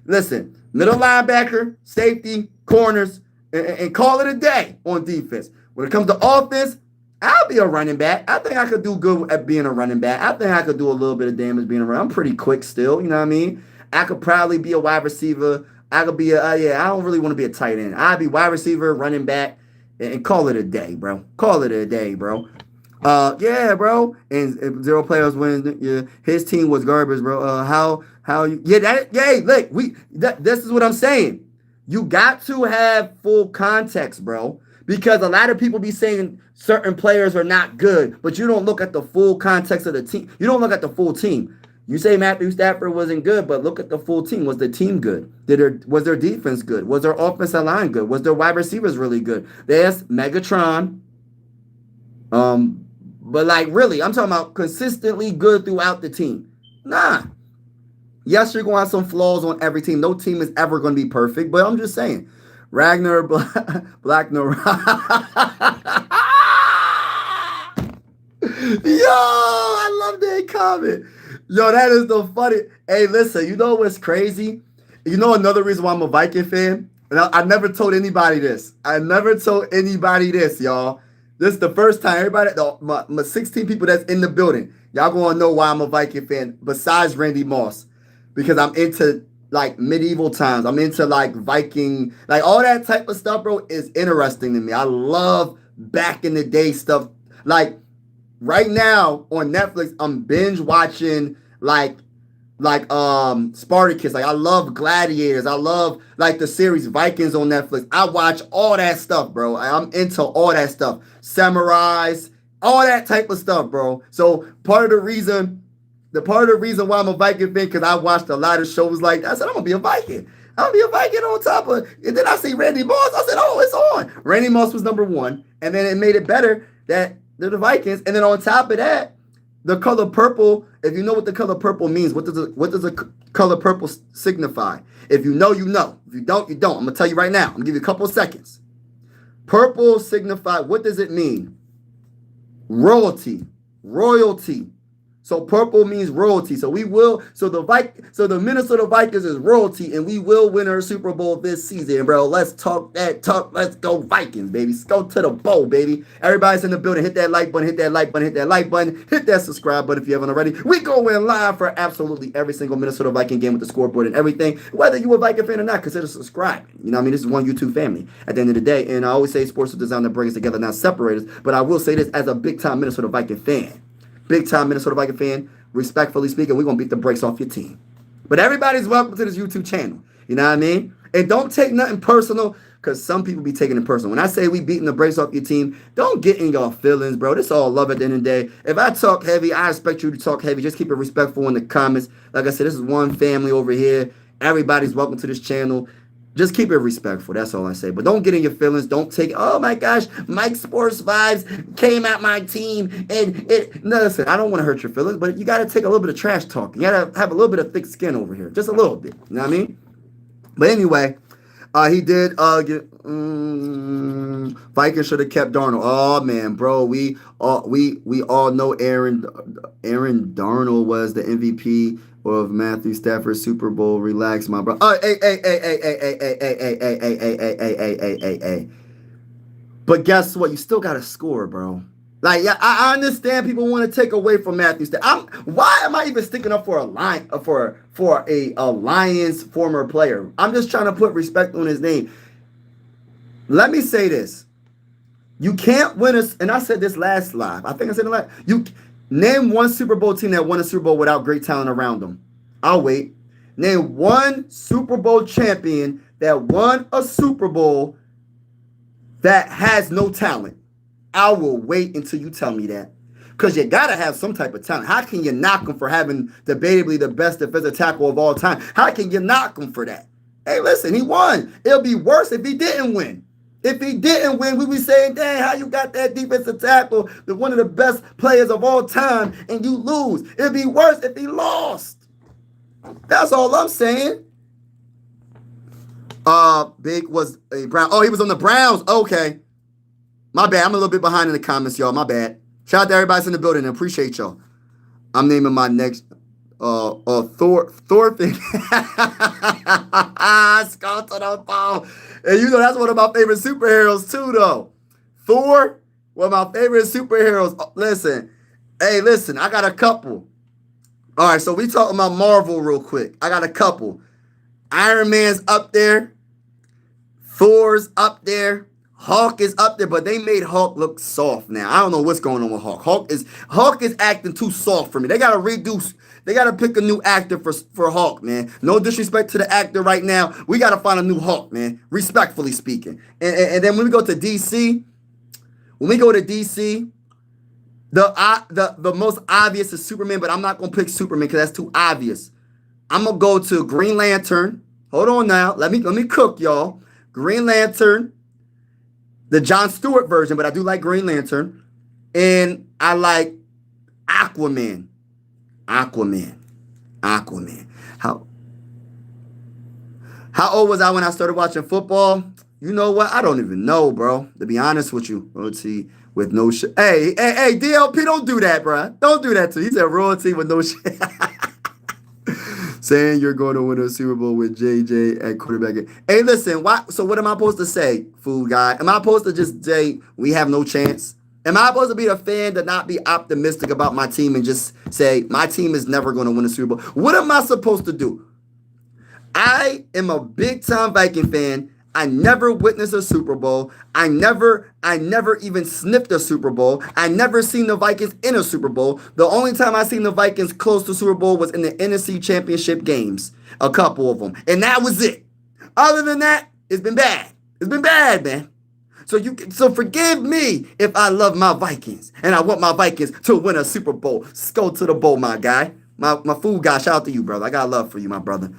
linebacker, safety, corners, and call it a day on defense. When it comes to offense, I'll be a running back. I think I could do good at being a running back. I think I could do a little bit of damage being a running. I'm pretty quick still, you know what I mean? I could probably be a wide receiver. I could be I don't really want to be a tight end. I'd be wide receiver, running back, and call it a day, bro. Call it a day, bro. Yeah, bro. And 0 players win. Yeah, his team was garbage, bro. This is what I'm saying. You got to have full context, bro. Because a lot of people be saying certain players are not good, but you don't look at the full context of the team. You don't look at the full team. You say Matthew Stafford wasn't good, but look at the full team. Was the team good? Was their defense good? Was their offensive line good? Was their wide receivers really good? There's Megatron. But like really, I'm talking about consistently good throughout the team. Nah. Yes, you're going to have some flaws on every team. No team is ever going to be perfect, but I'm just saying. Ragnar Blackner. Yo, I love that comment. Yo, that is the funny. Hey, listen, you know what's crazy? You know another reason why I'm a Viking fan? And I never told anybody this. Y'all. This is the first time everybody, my 16 people that's in the building, y'all going to know why I'm a Viking fan besides Randy Moss. Because I'm into like medieval times. I'm into like Viking, like all that type of stuff, bro, is interesting to me. I love back in the day stuff. Like right now on Netflix, I'm binge watching like Spartacus. Like I love Gladiators. I love like the series Vikings on Netflix. I watch all that stuff, bro. I'm into all that stuff. Samurais, all that type of stuff, bro. So part of the reason why I'm a Viking fan, because I watched a lot of shows like that. I said, I'm going to be a Viking. I'm going to be a Viking on top of, and then I see Randy Moss. I said, oh, it's on. Randy Moss was number 1. And then it made it better that they're the Vikings. And then on top of that, the color purple, if you know what the color purple means, what does the color purple signify? If you know, you know. If you don't, you don't. I'm going to tell you right now. I'm going to give you a couple of seconds. Purple signify, what does it mean? Royalty. So purple means royalty. So the Minnesota Vikings is royalty, and we will win our Super Bowl this season, bro. Let's talk that talk. Let's go Vikings, baby. Let's go to the bowl, baby. Everybody's in the building. Hit that like button, hit that subscribe button if you haven't already. We go in live for absolutely every single Minnesota Viking game with the scoreboard and everything. Whether you a Viking fan or not, consider subscribing. You know what I mean? This is one YouTube family at the end of the day. And I always say sports is designed to bring us together, not separate us. But I will say this as a big-time Minnesota Viking fan. Big-time Minnesota Viking fan, respectfully speaking, we're going to beat the brakes off your team. But everybody's welcome to this YouTube channel. You know what I mean? And don't take nothing personal, because some people be taking it personal. When I say we beating the brakes off your team, don't get in your feelings, bro. This all love at the end of the day. If I talk heavy, I expect you to talk heavy. Just keep it respectful in the comments. Like I said, this is one family over here. Everybody's welcome to this channel. Just keep it respectful. That's all I say. But don't get in your feelings. Don't take, oh my gosh, Mike Sports Vibes came at my team. No, listen, I don't want to hurt your feelings, but you got to take a little bit of trash talk. You got to have a little bit of thick skin over here. Just a little bit. You know what I mean? But anyway, he did get, Vikings should have kept Darnold. Oh man, bro, we all know Aaron Darnold was the MVP of Matthew Stafford Super Bowl. Relax, my bro. Hey. But guess what? You still got to score, bro. Like, yeah, I understand people want to take away from Matthew Stafford. Why am I even sticking up for a Lions former player? I'm just trying to put respect on his name. Let me say this. You can't win us, and I said this last live. I think I said it last. You name one Super Bowl team that won a Super Bowl without great talent around them. I'll wait. Name one Super Bowl champion that won a Super Bowl that has no talent. I will wait until you tell me that. Because you got to have some type of talent. How can you knock him for having debatably the best defensive tackle of all time? How can you knock him for that? Hey, listen, he won. It'll be worse if he didn't win. If he didn't win, we'd be saying, dang, how you got that defensive tackle, one of the best players of all time, and you lose. It'd be worse if he lost. That's all I'm saying. Big was a Brown. Oh, he was on the Browns. Okay. My bad. I'm a little bit behind in the comments, y'all. My bad. Shout out to everybody in the building. I appreciate y'all. I'm naming my next Thorfinn. Skull to the ball. And you know that's one of my favorite superheroes too, though. Thor, one of my favorite superheroes. Listen, I got a couple. All right, so we talking about Marvel real quick. I got a couple. Iron Man's up there. Thor's up there. Hulk is up there, but they made Hulk look soft now. I don't know what's going on with Hulk. Hulk is acting too soft for me. They got to reduce. They got to pick a new actor for Hulk, man. No disrespect to the actor right now. We got to find a new Hulk, man. Respectfully speaking. And then when we go to DC, the most obvious is Superman, but I'm not going to pick Superman because that's too obvious. I'm going to go to Green Lantern. Hold on now. Let me cook, y'all. Green Lantern. The Jon Stewart version, but I do like Green Lantern. And I like Aquaman. How old was I when I started watching football? You know what? I don't even know, bro. To be honest with you. Royalty with no shit. Hey, DLP, don't do that, bro. Don't do that to you. He said royalty with no shit. Saying you're going to win a Super Bowl with JJ at quarterback. Hey, listen, so what am I supposed to say, fool guy? Am I supposed to just say we have no chance? Am I supposed to be a fan to not be optimistic about my team and just say my team is never going to win a Super Bowl? What am I supposed to do? I am a big-time Viking fan. I never witnessed a Super Bowl. I never even sniffed a Super Bowl. I never seen the Vikings in a Super Bowl. The only time I seen the Vikings close to Super Bowl was in the NFC Championship games, a couple of them, and that was it. Other than that, it's been bad. It's been bad, man. So forgive me if I love my Vikings and I want my Vikings to win a Super Bowl. Let's go to the bowl, my guy. My fool guy. Shout out to you, brother. I got love for you, my brother.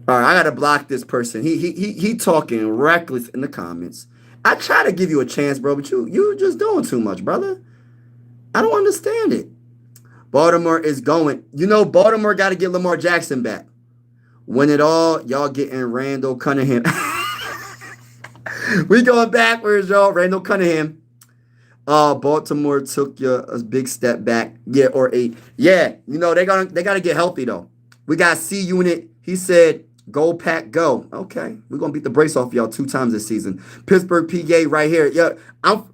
All right, I gotta block this person. He talking reckless in the comments. I try to give you a chance, bro, but you just doing too much, brother. I don't understand it. Baltimore is going. You know, Baltimore got to get Lamar Jackson back. Win it all, y'all getting Randall Cunningham. We going backwards, y'all. Randall Cunningham. Baltimore took a big step back. Yeah, or 8. Yeah, you know, they gotta get healthy though. We got C Unit. He said, go Pack, go. Okay, we're gonna beat the brace off y'all 2 times this season. Pittsburgh, PA, right here. Yeah, I'm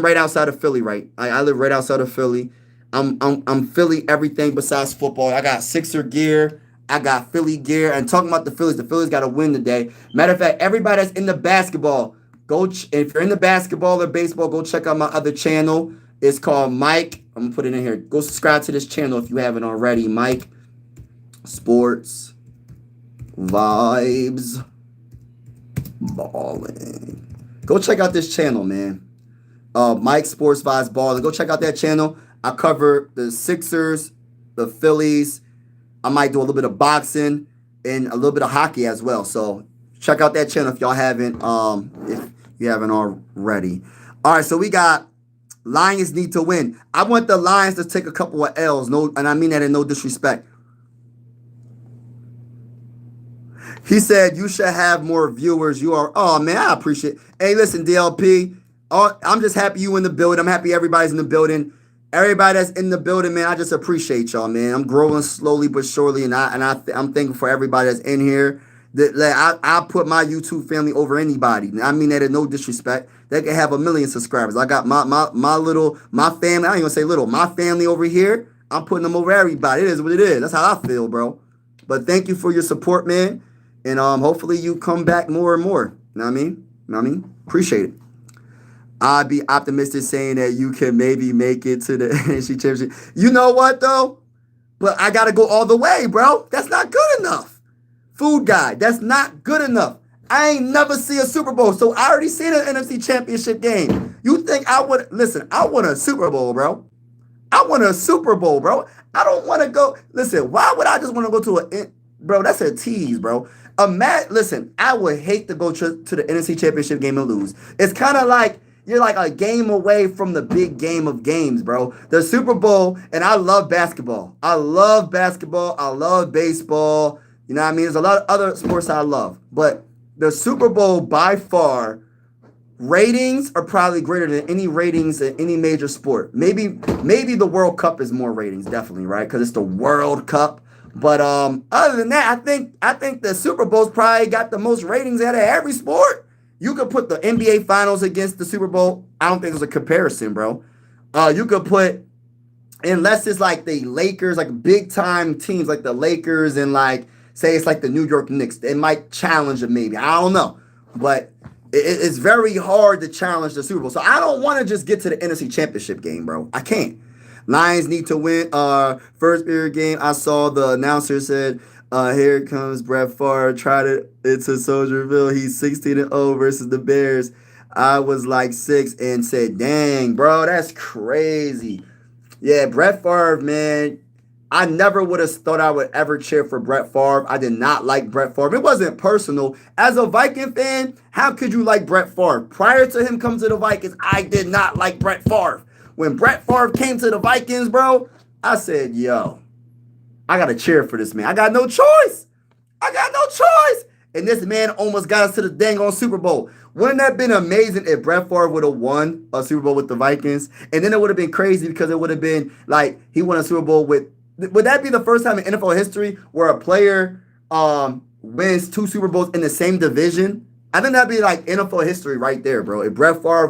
right outside of Philly, right? I live right outside of Philly. I'm Philly everything besides football. I got Sixer gear. I got Philly gear. And talking about the Phillies got to win today. Matter of fact, everybody that's in the basketball, if you're in the basketball or baseball, go check out my other channel. It's called Mike. I'm gonna put it in here. Go subscribe to this channel if you haven't already. Mike Sports Vibes Balling. Go check out this channel, man. Mike Sports Vibes Balling. Go check out that channel. I cover the Sixers, the Phillies. I might do a little bit of boxing and a little bit of hockey as well. So check out that channel if y'all haven't, if you haven't already. All right, so we got Lions need to win. I want the Lions to take a couple of L's. No, and I mean that in no disrespect. He said you should have more viewers. Oh man, I appreciate it. Hey, listen, DLP. I'm just happy you in the building. I'm happy everybody's in the building. Everybody that's in the building, man, I just appreciate y'all, man. I'm growing slowly but surely, and I'm thankful for everybody that's in here. I put my YouTube family over anybody. I mean that in no disrespect. They can have 1 million subscribers. I got my family. I ain't gonna say little. My family over here. I'm putting them over everybody. It is what it is. That's how I feel, bro. But thank you for your support, man. And hopefully you come back more and more. You know what I mean? Appreciate it. I'd be optimistic saying that you can maybe make it to the NFC Championship. You know what, though? but I got to go all the way, bro. That's not good enough. Food guy, that's not good enough. I ain't never see a Super Bowl, so I already seen an NFC Championship game. You think I would, listen, I want a Super Bowl, bro. I want a Super Bowl, bro. I don't want to go, listen, why would I just want to go to bro, that's a tease, bro. Listen, I would hate to go to the NFC Championship game and lose. It's kind of like, you're like a game away from the big game of games, bro. The Super Bowl, and I love basketball. I love basketball. I love baseball. You know what I mean? There's a lot of other sports I love. But the Super Bowl, by far, ratings are probably greater than any ratings in any major sport. Maybe the World Cup is more ratings, definitely, right? Because it's the World Cup. But other than that, I think the Super Bowl's probably got the most ratings out of every sport. You could put the NBA Finals against the Super Bowl. I don't think there's a comparison, bro. You could put, unless it's like the Lakers, like big time teams like the Lakers and like, say it's like the New York Knicks. It might challenge it maybe. I don't know. But it's very hard to challenge the Super Bowl. So I don't want to just get to the NFC Championship game, bro. I can't. Lions need to win. First period game, I saw the announcer said, here comes Brett Favre. Tried it into Soldierville. He's 16-0 versus the Bears. I was like 6 and said, dang, bro, that's crazy. Yeah, Brett Favre, man. I never would have thought I would ever cheer for Brett Favre. I did not like Brett Favre. It wasn't personal. As a Viking fan, how could you like Brett Favre? Prior to him coming to the Vikings, I did not like Brett Favre. When Brett Favre came to the Vikings, bro, I said, yo, I got to cheer for this man. I got no choice. And this man almost got us to the dang on Super Bowl. Wouldn't that have been amazing if Brett Favre would have won a Super Bowl with the Vikings? And then it would have been crazy because it would have been like he won a Super Bowl with, would that be the first time in NFL history where a player wins 2 Super Bowls in the same division? I think that'd be like NFL history right there, bro. If Brett Favre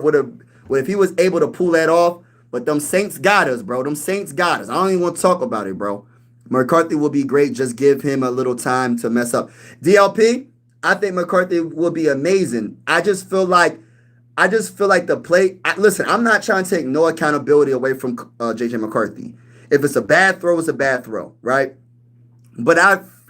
if he was able to pull that off, but them Saints got us, bro. Them Saints got us. I don't even want to talk about it, bro. McCarthy will be great. Just give him a little time to mess up. DLP, I think McCarthy will be amazing. I just feel like the play. Listen, I'm not trying to take no accountability away from JJ McCarthy. If it's a bad throw, it's a bad throw, right? But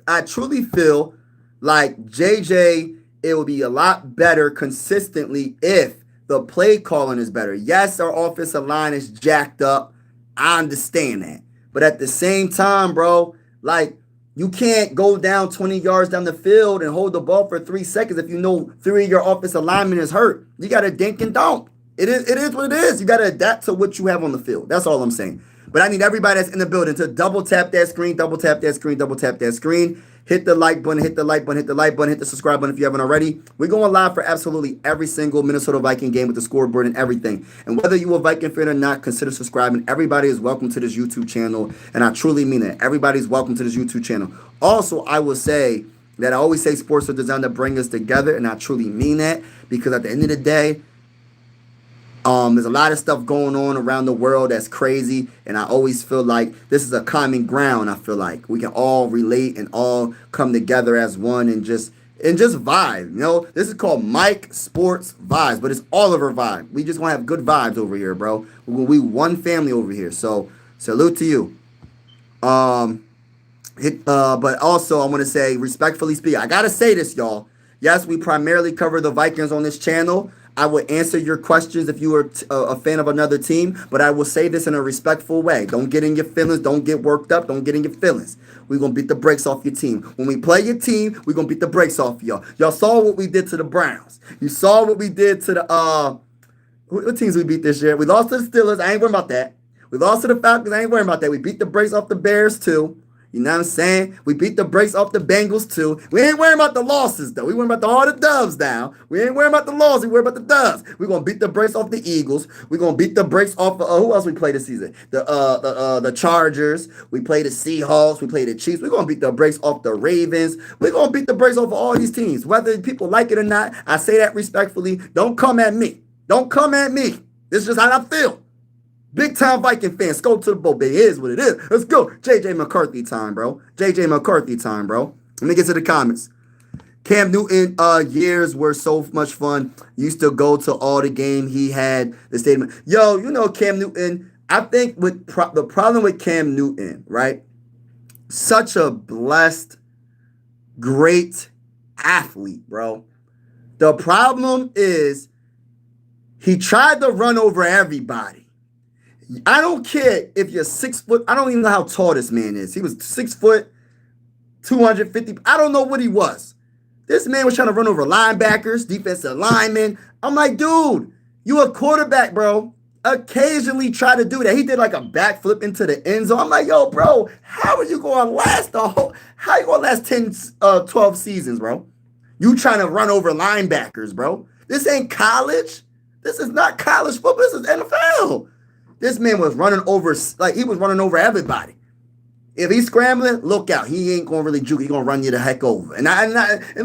I truly feel like JJ, it will be a lot better consistently if the play calling is better. Yes, our offensive line is jacked up. I understand that. But at the same time, bro, like, you can't go down 20 yards down the field and hold the ball for 3 seconds if you know 3 of your offensive linemen is hurt. You got to dink and dunk. It is what it is. You got to adapt to what you have on the field. That's all I'm saying. But I need everybody that's in the building to double tap that screen, double tap that screen, double tap that screen. Hit the like button, hit the like button, hit the like button, hit the subscribe button if you haven't already. We're going live for absolutely every single Minnesota Viking game with the scoreboard and everything. And whether you're a Viking fan or not, consider subscribing. Everybody is welcome to this YouTube channel, and I truly mean it. Everybody's welcome to this YouTube channel. Also, I will say that I always say sports are designed to bring us together, and I truly mean that because at the end of the day, there's a lot of stuff going on around the world that's crazy, and I always feel like this is a common ground. I feel like we can all relate and all come together as one and just vibe. You know, this is called Mike Sports Vibes, but it's all of our vibe. We just want to have good vibes over here, bro. We one family over here. So salute to you. But also I want to say, respectfully speaking, I gotta say this, y'all. Yes, we primarily cover the Vikings on this channel. I would answer your questions if you were a fan of another team, but I will say this in a respectful way. Don't get in your feelings. Don't get worked up. Don't get in your feelings. We're going to beat the brakes off your team. When we play your team, we're going to beat the brakes off y'all. Y'all saw what we did to the Browns. You saw what we did to the, what teams we beat this year? We lost to the Steelers. I ain't worried about that. We lost to the Falcons. I ain't worried about that. We beat the brakes off the Bears, too. You know what I'm saying? We beat the brakes off the Bengals, too. We ain't worrying about the losses, though. We worrying about all the dubs now. We ain't worrying about the losses. We worry about the dubs. We're going to beat the brakes off the Eagles. We're going to beat the brakes off who else we play this season? The Chargers. We play the Seahawks. We play the Chiefs. We're going to beat the brakes off the Ravens. We're going to beat the brakes off of all these teams. Whether people like it or not, I say that respectfully. Don't come at me. Don't come at me. This is just how I feel. Big time Viking fans, go to the boat, baby. It is what it is. Let's go. JJ McCarthy time, bro. JJ McCarthy time, bro. Let me get to the comments. Cam Newton years were so much fun. Used to go to all the game. He had the stadium. Yo, you know Cam Newton. I think with the problem with Cam Newton, right? such a blessed, great athlete, bro. The problem is he tried to run over everybody. I don't care if you're 6 foot. I don't even know how tall this man is. He was 6 foot, 250. I don't know what he was. This man was trying to run over linebackers, defensive linemen. I'm like, dude, you a quarterback, bro. Occasionally try to do that. He did like a backflip into the end zone. I'm like, yo, bro, how are you going to last how you going to last 10, 12 seasons, bro? You trying to run over linebackers, bro. This ain't college. This is not college football. This is NFL. This man was running over, like he was running over everybody. If he's scrambling, look out. He ain't going to really juke. He's going to run you the heck over. And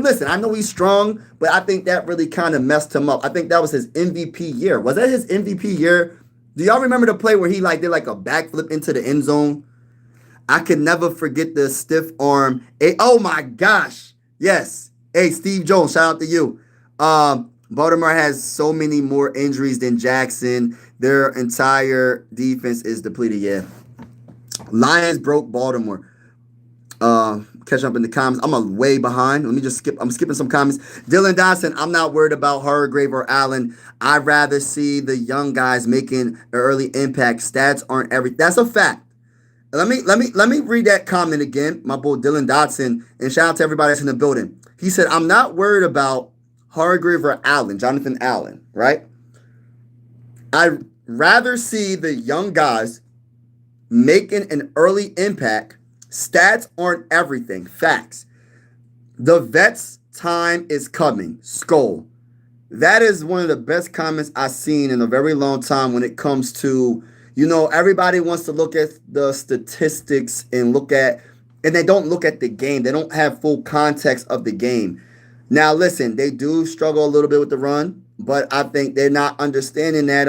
listen, I know he's strong, but I think that really kind of messed him up. I think that was his MVP year. Was that his MVP year? Do y'all remember the play where he like did like a backflip into the end zone? I could never forget the stiff arm. Oh my gosh. Yes. Hey, Steve Jones, shout out to you. Baltimore has so many more injuries than Jackson. Their entire defense is depleted. Yeah. Lions broke Baltimore. Catch up in the comments. I'm way behind. Let me just skip. I'm skipping some comments. Dylan Dodson, I'm not worried about Hargrave or Allen. I'd rather see the young guys making an early impact. Stats aren't everything. That's a fact. Let me read that comment again. My boy Dylan Dodson, and shout out to everybody that's in the building. He said, I'm not worried about Hargrave or Allen, Jonathan Allen, right? I'd rather see the young guys making an early impact. Stats aren't everything. Facts. The vets' time is coming. Skull. That is one of the best comments I've seen in a very long time when it comes to, everybody wants to look at the statistics and they don't look at the game. They don't have full context of the game. Now, listen, they do struggle a little bit with the run, but I think they're not understanding that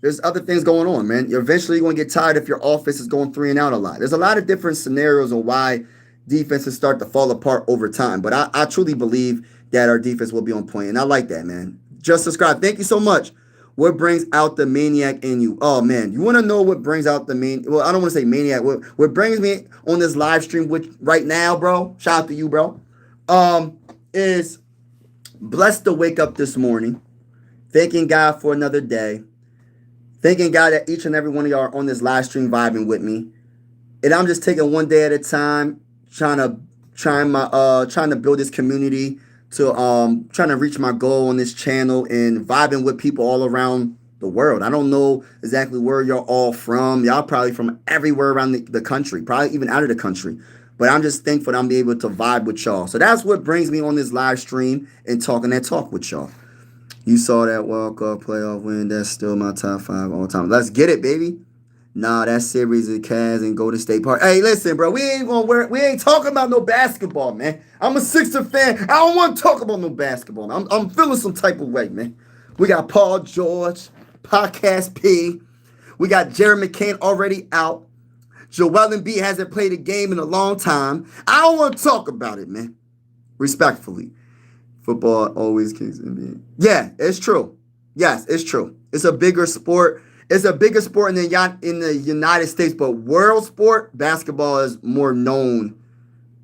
there's other things going on, man. You're eventually going to get tired if your offense is going 3 and out a lot. There's a lot of different scenarios on why defenses start to fall apart over time. But I truly believe that our defense will be on point, and I like that, man. Just subscribe. Thank you so much. What brings out the maniac in you? Oh, man. You want to know what brings out the well, I don't want to say maniac. What brings me on this live stream right now, bro, shout out to you, bro, is blessed to wake up this morning, thanking God for another day. Thanking God that each and every one of y'all are on this live stream vibing with me. And I'm just taking one day at a time, trying to build this community, to trying to reach my goal on this channel and vibing with people all around the world. I don't know exactly where you're all from. Y'all probably from everywhere around the country, probably even out of the country. But I'm just thankful that I'm able to vibe with y'all. So that's what brings me on this live stream and talking that talk with y'all. You saw that walk-off playoff win. That's still my top 5 all time. Let's get it, baby. Nah, that series of Cavs and Golden State Park. Hey, listen, bro. We ain't talking about no basketball, man. I'm a Sixer fan. I don't want to talk about no basketball. I'm feeling some type of way, man. We got Paul George, Podcast P. We got Jerry McCain already out. Joel Embiid hasn't played a game in a long time. I don't want to talk about it, man. Respectfully. Football always kicks NBA. Yeah, it's true. Yes, it's true. It's a bigger sport. It's a bigger sport in the United States, but world sport, basketball is more known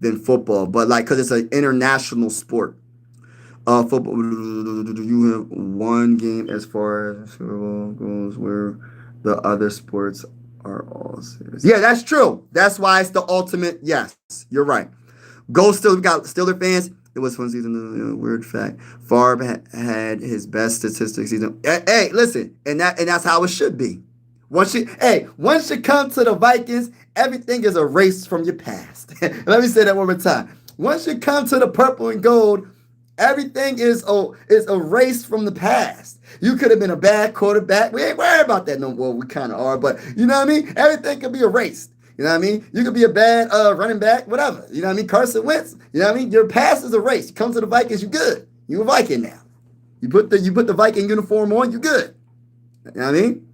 than football. But because it's an international sport. Football, do you have one game as far as Super Bowl goes where the other sports are all serious? Yeah, that's true. That's why it's the ultimate. Yes, you're right. Go still. We got Steeler fans. It was fun season. Weird fact. Favre had his best statistics season. Hey, listen, and that's how it should be. Once you come to the Vikings, everything is erased from your past. Let me say that one more time. Once you come to the purple and gold, everything is erased from the past. You could have been a bad quarterback. We ain't worried about that no more. We kind of are, but you know what I mean? Everything can be erased. You know what I mean? You could be a bad running back, whatever. You know what I mean? Carson Wentz. You know what I mean? Your past is erased. You come to the Vikings, you good. You a Viking now. You put the Viking uniform on, you good. You know what I mean?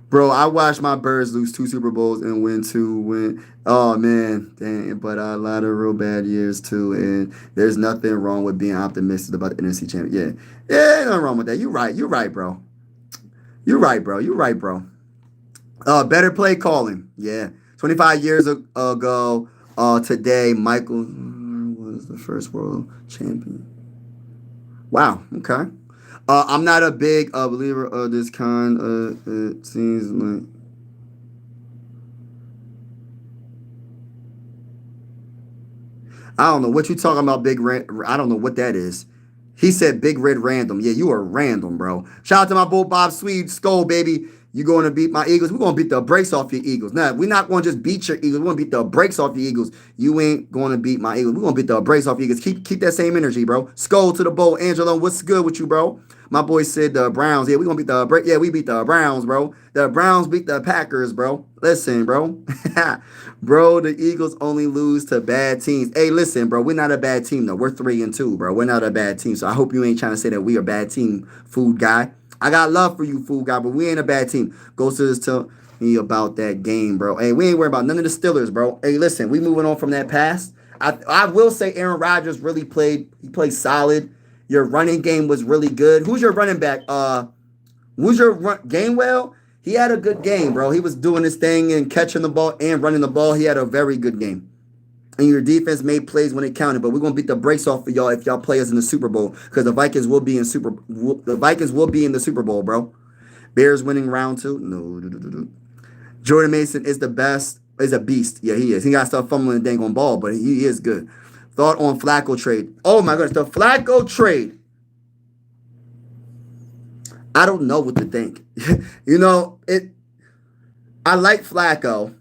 Bro, I watched my Birds lose 2 Super Bowls and win 2. Oh man, dang! But a lot of real bad years too. And there's nothing wrong with being optimistic about the NFC Championship. Yeah, ain't nothing wrong with that. You're right, bro. You're right, bro. Better play calling. Yeah. 25 years ago, today, Michael was the first world champion. Wow. Okay. I'm not a big believer of this kind. It seems like I don't know what you talking about. I don't know what that is. He said Big Red Random. Yeah, you are random, bro. Shout out to my boy Bob Swede, Skull, baby. You going to beat my Eagles? We're going to beat the brakes off your Eagles. Nah, we're not going to just beat your Eagles. We're going to beat the brakes off your Eagles. You ain't going to beat my Eagles. We're going to beat the brakes off your Eagles. Keep that same energy, bro. Skull to the bowl. Angelo, what's good with you, bro? My boy said the Browns. Yeah, we're going to beat the break. Yeah, we beat the Browns, bro. The Browns beat the Packers, bro. Listen, bro. Bro, the Eagles only lose to bad teams. Hey, listen, bro. We're not a bad team, though. We're 3-2, bro. We're not a bad team. So I hope you ain't trying to say that we are a bad team, food guy. I got love for you, food guy, but we ain't a bad team. Go to this tell me about that game, bro. Hey, we ain't worried about none of the Steelers, bro. Hey, listen, we moving on from that past. I will say Aaron Rodgers really played. He played solid. Your running game was really good. Who's your running back? Who's your Gainwell? He had a good game, bro. He was doing his thing and catching the ball and running the ball. He had a very good game. And your defense made plays when it counted, but we're gonna beat the brakes off of y'all if y'all play us in the Super Bowl because the Vikings will be in the Super Bowl, bro. Bears winning round two. No. Jordan Mason is the best. Is a beast. Yeah, he is. He got to start fumbling the dang on ball, but he is good. Thought on Flacco trade. Oh my goodness, the Flacco trade. I don't know what to think. You know, it. I like Flacco.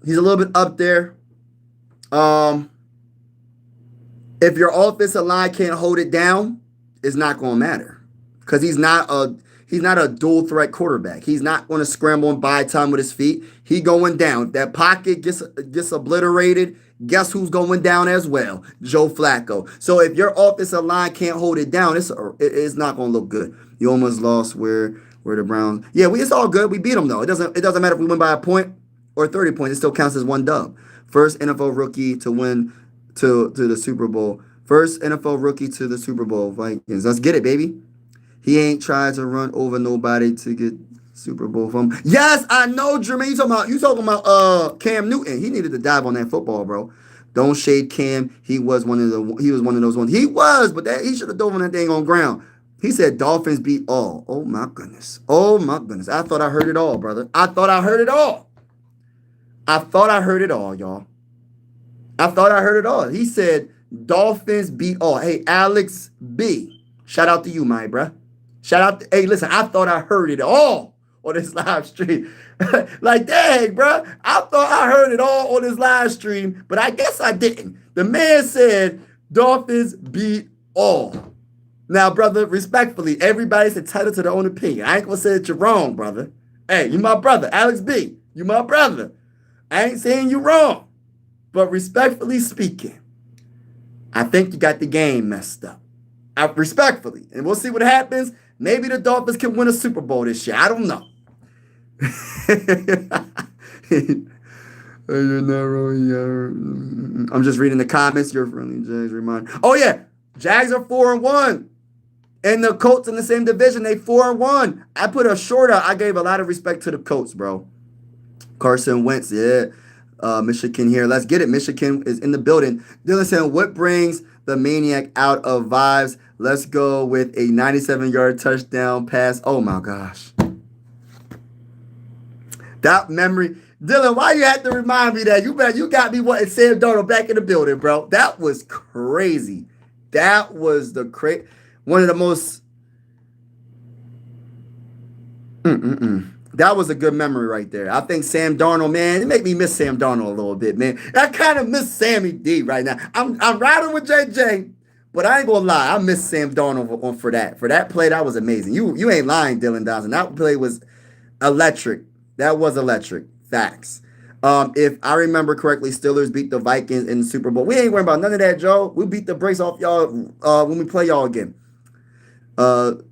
He's a little bit up there. Um, if your offensive line can't hold it down, it's not going to matter because he's not a dual threat quarterback. He's not going to scramble and buy time with his feet. He going down. If that pocket gets obliterated, guess who's going down as well? Joe Flacco. So if your offensive line can't hold it down, it's not going to look good. You almost lost where the Browns. Yeah, it's all good. We beat them though. It doesn't matter if we win by a point or 30 points. It still counts as one dub. First NFL rookie to win to the Super Bowl. First NFL rookie to the Super Bowl. Vikings. Let's get it, baby. He ain't tried to run over nobody to get Super Bowl from. Yes, I know, Jermaine. You talking about Cam Newton. He needed to dive on that football, bro. Don't shade Cam. He was one of those ones. He was, but he should have dove on that thing on ground. He said Dolphins beat all. Oh my goodness. Oh my goodness. I thought I heard it all, brother. I thought I heard it all. I thought I heard it all, y'all. I thought I heard it all. He said Dolphins beat all. Hey, Alex B. Shout out to you, my bruh. Shout out to, hey, listen, I thought I heard it all on this live stream. Like, dang, bro. I thought I heard it all on this live stream, but I guess I didn't. The man said Dolphins beat all. Now, brother, respectfully, everybody's entitled to their own opinion. I ain't gonna say that you're wrong, brother. Hey, you my brother. Alex B, you my brother. I ain't saying you wrong. But respectfully speaking, I think you got the game messed up. Respectfully. And we'll see what happens. Maybe the Dolphins can win a Super Bowl this year. I don't know. You're not wrong. I'm just reading the comments. You're friendly, Jags. Remind. Oh yeah, Jags are 4-1, and the Colts in the same division. They 4-1. I put a short out. I gave a lot of respect to the Colts, bro. Carson Wentz, yeah. Michigan here. Let's get it. Michigan is in the building. Dylan said, what brings the maniac out of vibes? Let's go with a 97-yard touchdown pass. Oh my gosh. That memory. Dylan, why you had to remind me that? You got me wanting Sam Darnold back in the building, bro. That was crazy. That was one of the most. That was a good memory right there. I think Sam Darnold, man, it made me miss Sam Darnold a little bit, man. I kind of miss Sammy D right now. I'm riding with JJ, but I ain't gonna lie, I miss Sam Darnold for that. For that play, that was amazing. You ain't lying, Dylan Dawson. That play was electric. That was electric. Facts. If I remember correctly, Steelers beat the Vikings in the Super Bowl. We ain't worrying about none of that, Joe. We'll beat the brakes off y'all when we play y'all again. The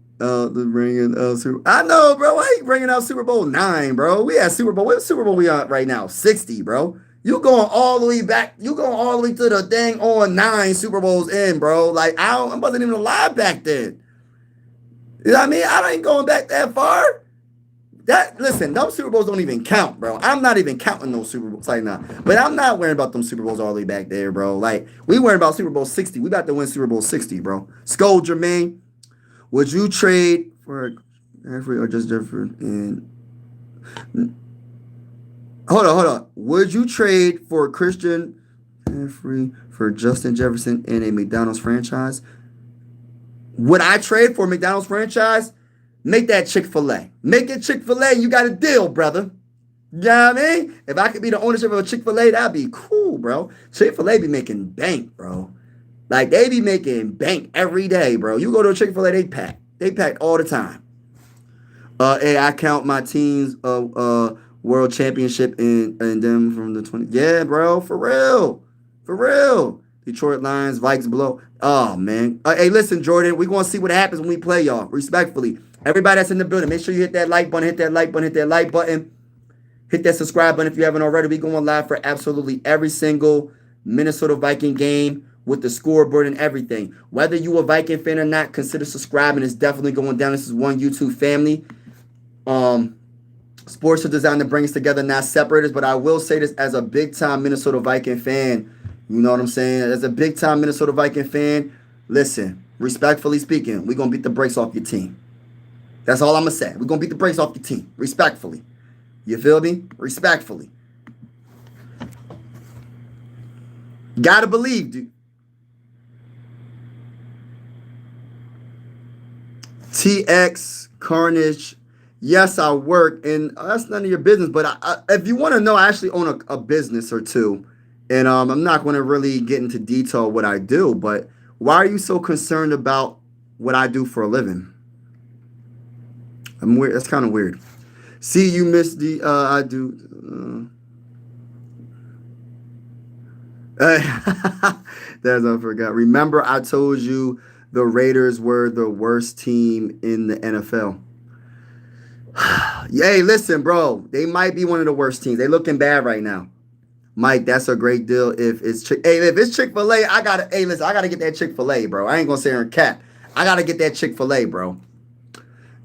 bringing Super. I know, bro. I ain't bringing out Super Bowl 9, bro. We had Super Bowl. What Super Bowl we on right now? 60, bro. You going all the way back? You going all the way to the dang on 9 Super Bowls in, bro? Like I wasn't even alive back then. You know what I mean? I ain't going back that far. Listen, those Super Bowls don't even count, bro. I'm not even counting those Super Bowls like now. But I'm not worrying about them Super Bowls all the way back there, bro. Like, we worrying about Super Bowl 60. We about to win Super Bowl 60, bro. Skull Jermaine, would you trade for Jeffrey or just Jeffrey? And hold on. Would you trade for Christian Jeffrey for Justin Jefferson in a McDonald's franchise? Would I trade for a McDonald's franchise? Make that Chick-fil-A. Make it Chick-fil-A. You got a deal, brother. You know what I mean? If I could be the ownership of a Chick-fil-A, that'd be cool, bro. Chick-fil-A be making bank, bro. Like, they be making bank every day, bro. You go to a Chick-fil-A, they pack. They pack all the time. Hey, I count my team's world championship in them from the 20. Yeah, bro, for real. For real. Detroit Lions, Vikes below. Oh, man. Hey, listen, Jordan, we're going to see what happens when we play, y'all. Respectfully. Everybody that's in the building, make sure you hit that like button, hit that like button, hit that like button. Hit that subscribe button if you haven't already. We're going live for absolutely every single Minnesota Viking game with the scoreboard and everything. Whether you a Viking fan or not, consider subscribing. It's definitely going down. This is one YouTube family. Sports are designed to bring us together, not separate us. But I will say this as a big-time Minnesota Viking fan. You know what I'm saying? As a big-time Minnesota Viking fan, listen, respectfully speaking, we're going to beat the brakes off your team. That's all I'm going to say. We're going to beat the brakes off your team. Respectfully. You feel me? Respectfully. Gotta believe, dude. TX Carnage. Yes, I work, and that's none of your business. But if you want to know, I actually own a business or two. And I'm not going to really get into detail what I do. But why are you so concerned about what I do for a living? I'm weird. That's kind of weird. See, you missed the. I do. That's I forgot. Remember, I told you the Raiders were the worst team in the NFL. Hey, listen, bro. They might be one of the worst teams. They looking bad right now. Mike, that's a great deal. If it's Chick-fil-A, I gotta get that Chick-fil-A, bro. I ain't gonna say her cat. I gotta get that Chick-fil-A, bro.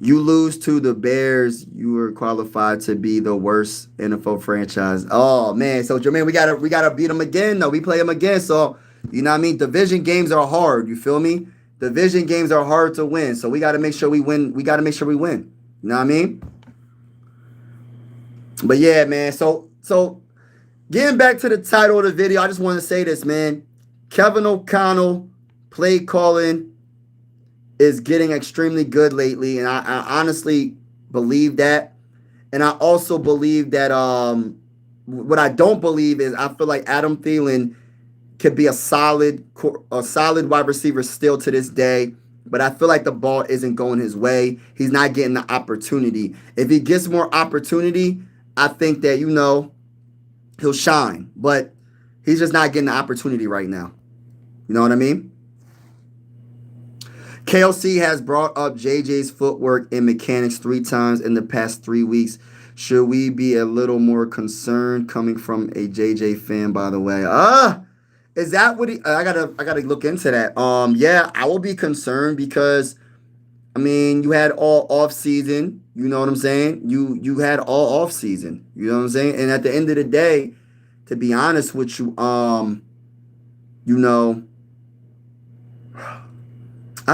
You lose to the Bears, you are qualified to be the worst NFL franchise. Oh man, so Jermaine, we gotta beat them again. No, we play them again. So you know what I mean. Division games are hard. You feel me? Division games are hard to win. So we gotta make sure we win. We gotta make sure we win. You know what I mean? But yeah, man. So getting back to the title of the video, I just want to say this, man. Kevin O'Connell play calling is getting extremely good lately, and I honestly believe that. And I also believe that what I don't believe is I feel like Adam Thielen could be a solid wide receiver still to this day, but I feel like the ball isn't going his way. He's not getting the opportunity. If he gets more opportunity, I think that, he'll shine, but he's just not getting the opportunity right now. You know what I mean? KLC has brought up JJ's footwork and mechanics 3 times in the past 3 weeks. Should we be a little more concerned coming from a JJ fan, by the way? Is that what I gotta look into that. Yeah, I will be concerned because you had all off season, you know what I'm saying? You had all off season, you know what I'm saying? And at the end of the day, to be honest with you, I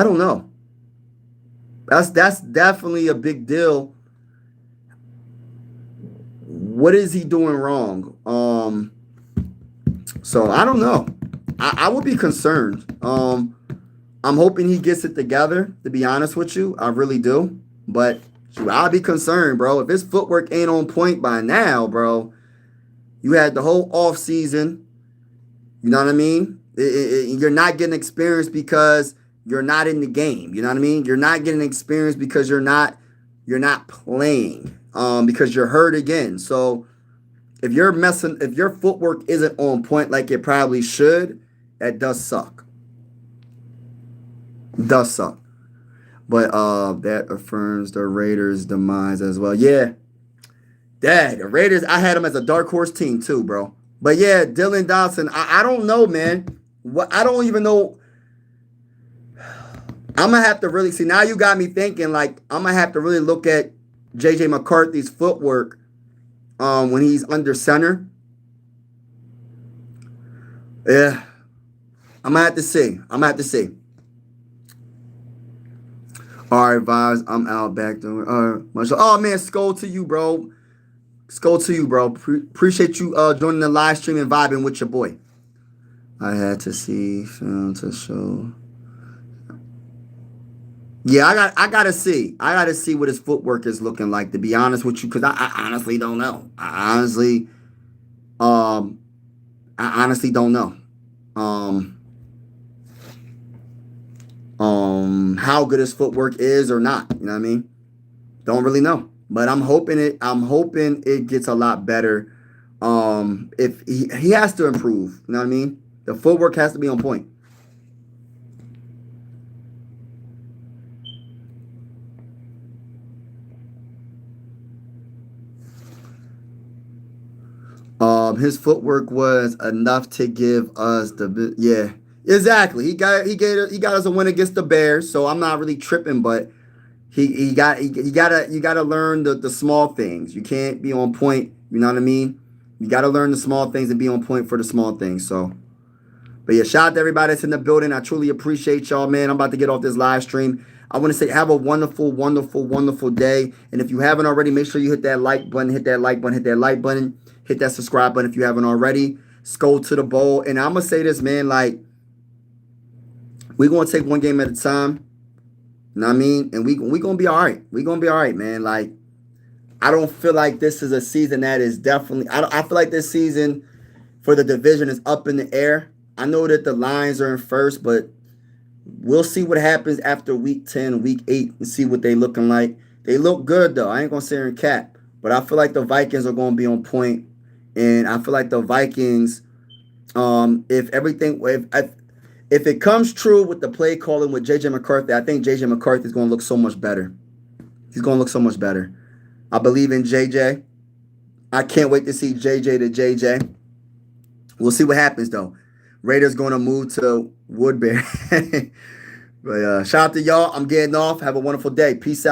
don't know. That's definitely a big deal. What is he doing wrong? So I don't know. I would be concerned. I'm hoping he gets it together, to be honest with you. I really do. But I'll be concerned, bro. If his footwork ain't on point by now, bro, you had the whole off season. You know what I mean? You're not getting experience because you're not in the game. You know what I mean? You're not getting experience because you're not playing. Because you're hurt again. So if your footwork isn't on point like it probably should, that does suck. Does suck. But that affirms the Raiders' demise as well. Yeah. Dad, the Raiders, I had them as a dark horse team too, bro. But yeah, Dylan Dawson, I don't know, man. I don't even know. I'm going to have to really see. Now you got me thinking, like, I'm going to have to really look at JJ McCarthy's footwork when he's under center. Yeah, I'm gonna have to see. All right, vibes. I'm out back door. Oh man, skull to you, bro. Skull to you, bro. Appreciate you joining the live stream and vibing with your boy. I had to see film to show. Yeah, I gotta see. I gotta see what his footwork is looking like. To be honest with you, because I honestly don't know. Um, I honestly don't know. How good his footwork is or not. You know what I mean? Don't really know. But I'm hoping it gets a lot better. If he has to improve. You know what I mean? The footwork has to be on point. His footwork was enough to give us exactly. He got us a win against the Bears, so I'm not really tripping, but you gotta learn the small things. You can't be on point. You know what I mean? You gotta learn the small things and be on point for the small things. So, but yeah, shout out to everybody that's in the building. I truly appreciate y'all, man. I'm about to get off this live stream. I want to say have a wonderful, wonderful, wonderful day. And if you haven't already, make sure you hit that like button, hit that subscribe button if you haven't already. Skull to the bowl. And I'm gonna say this, man, like we're gonna take one game at a time. You know what I mean? And we gonna be all right. We're gonna be all right, man. Like, I don't feel like this is a season that is definitely I feel like this season for the division is up in the air. I know that the Lions are in first, but we'll see what happens after week 10, week 8, and see what they looking like. They look good though. I ain't gonna sit here and cap. But I feel like the Vikings are gonna be on point. And I feel like the Vikings, if it comes true with the play calling with JJ McCarthy, I think JJ McCarthy is going to look so much better. He's going to look so much better. I believe in JJ. I can't wait to see JJ to JJ. We'll see what happens, though. Raiders going to move to Woodbury. But shout out to y'all. I'm getting off. Have a wonderful day. Peace out.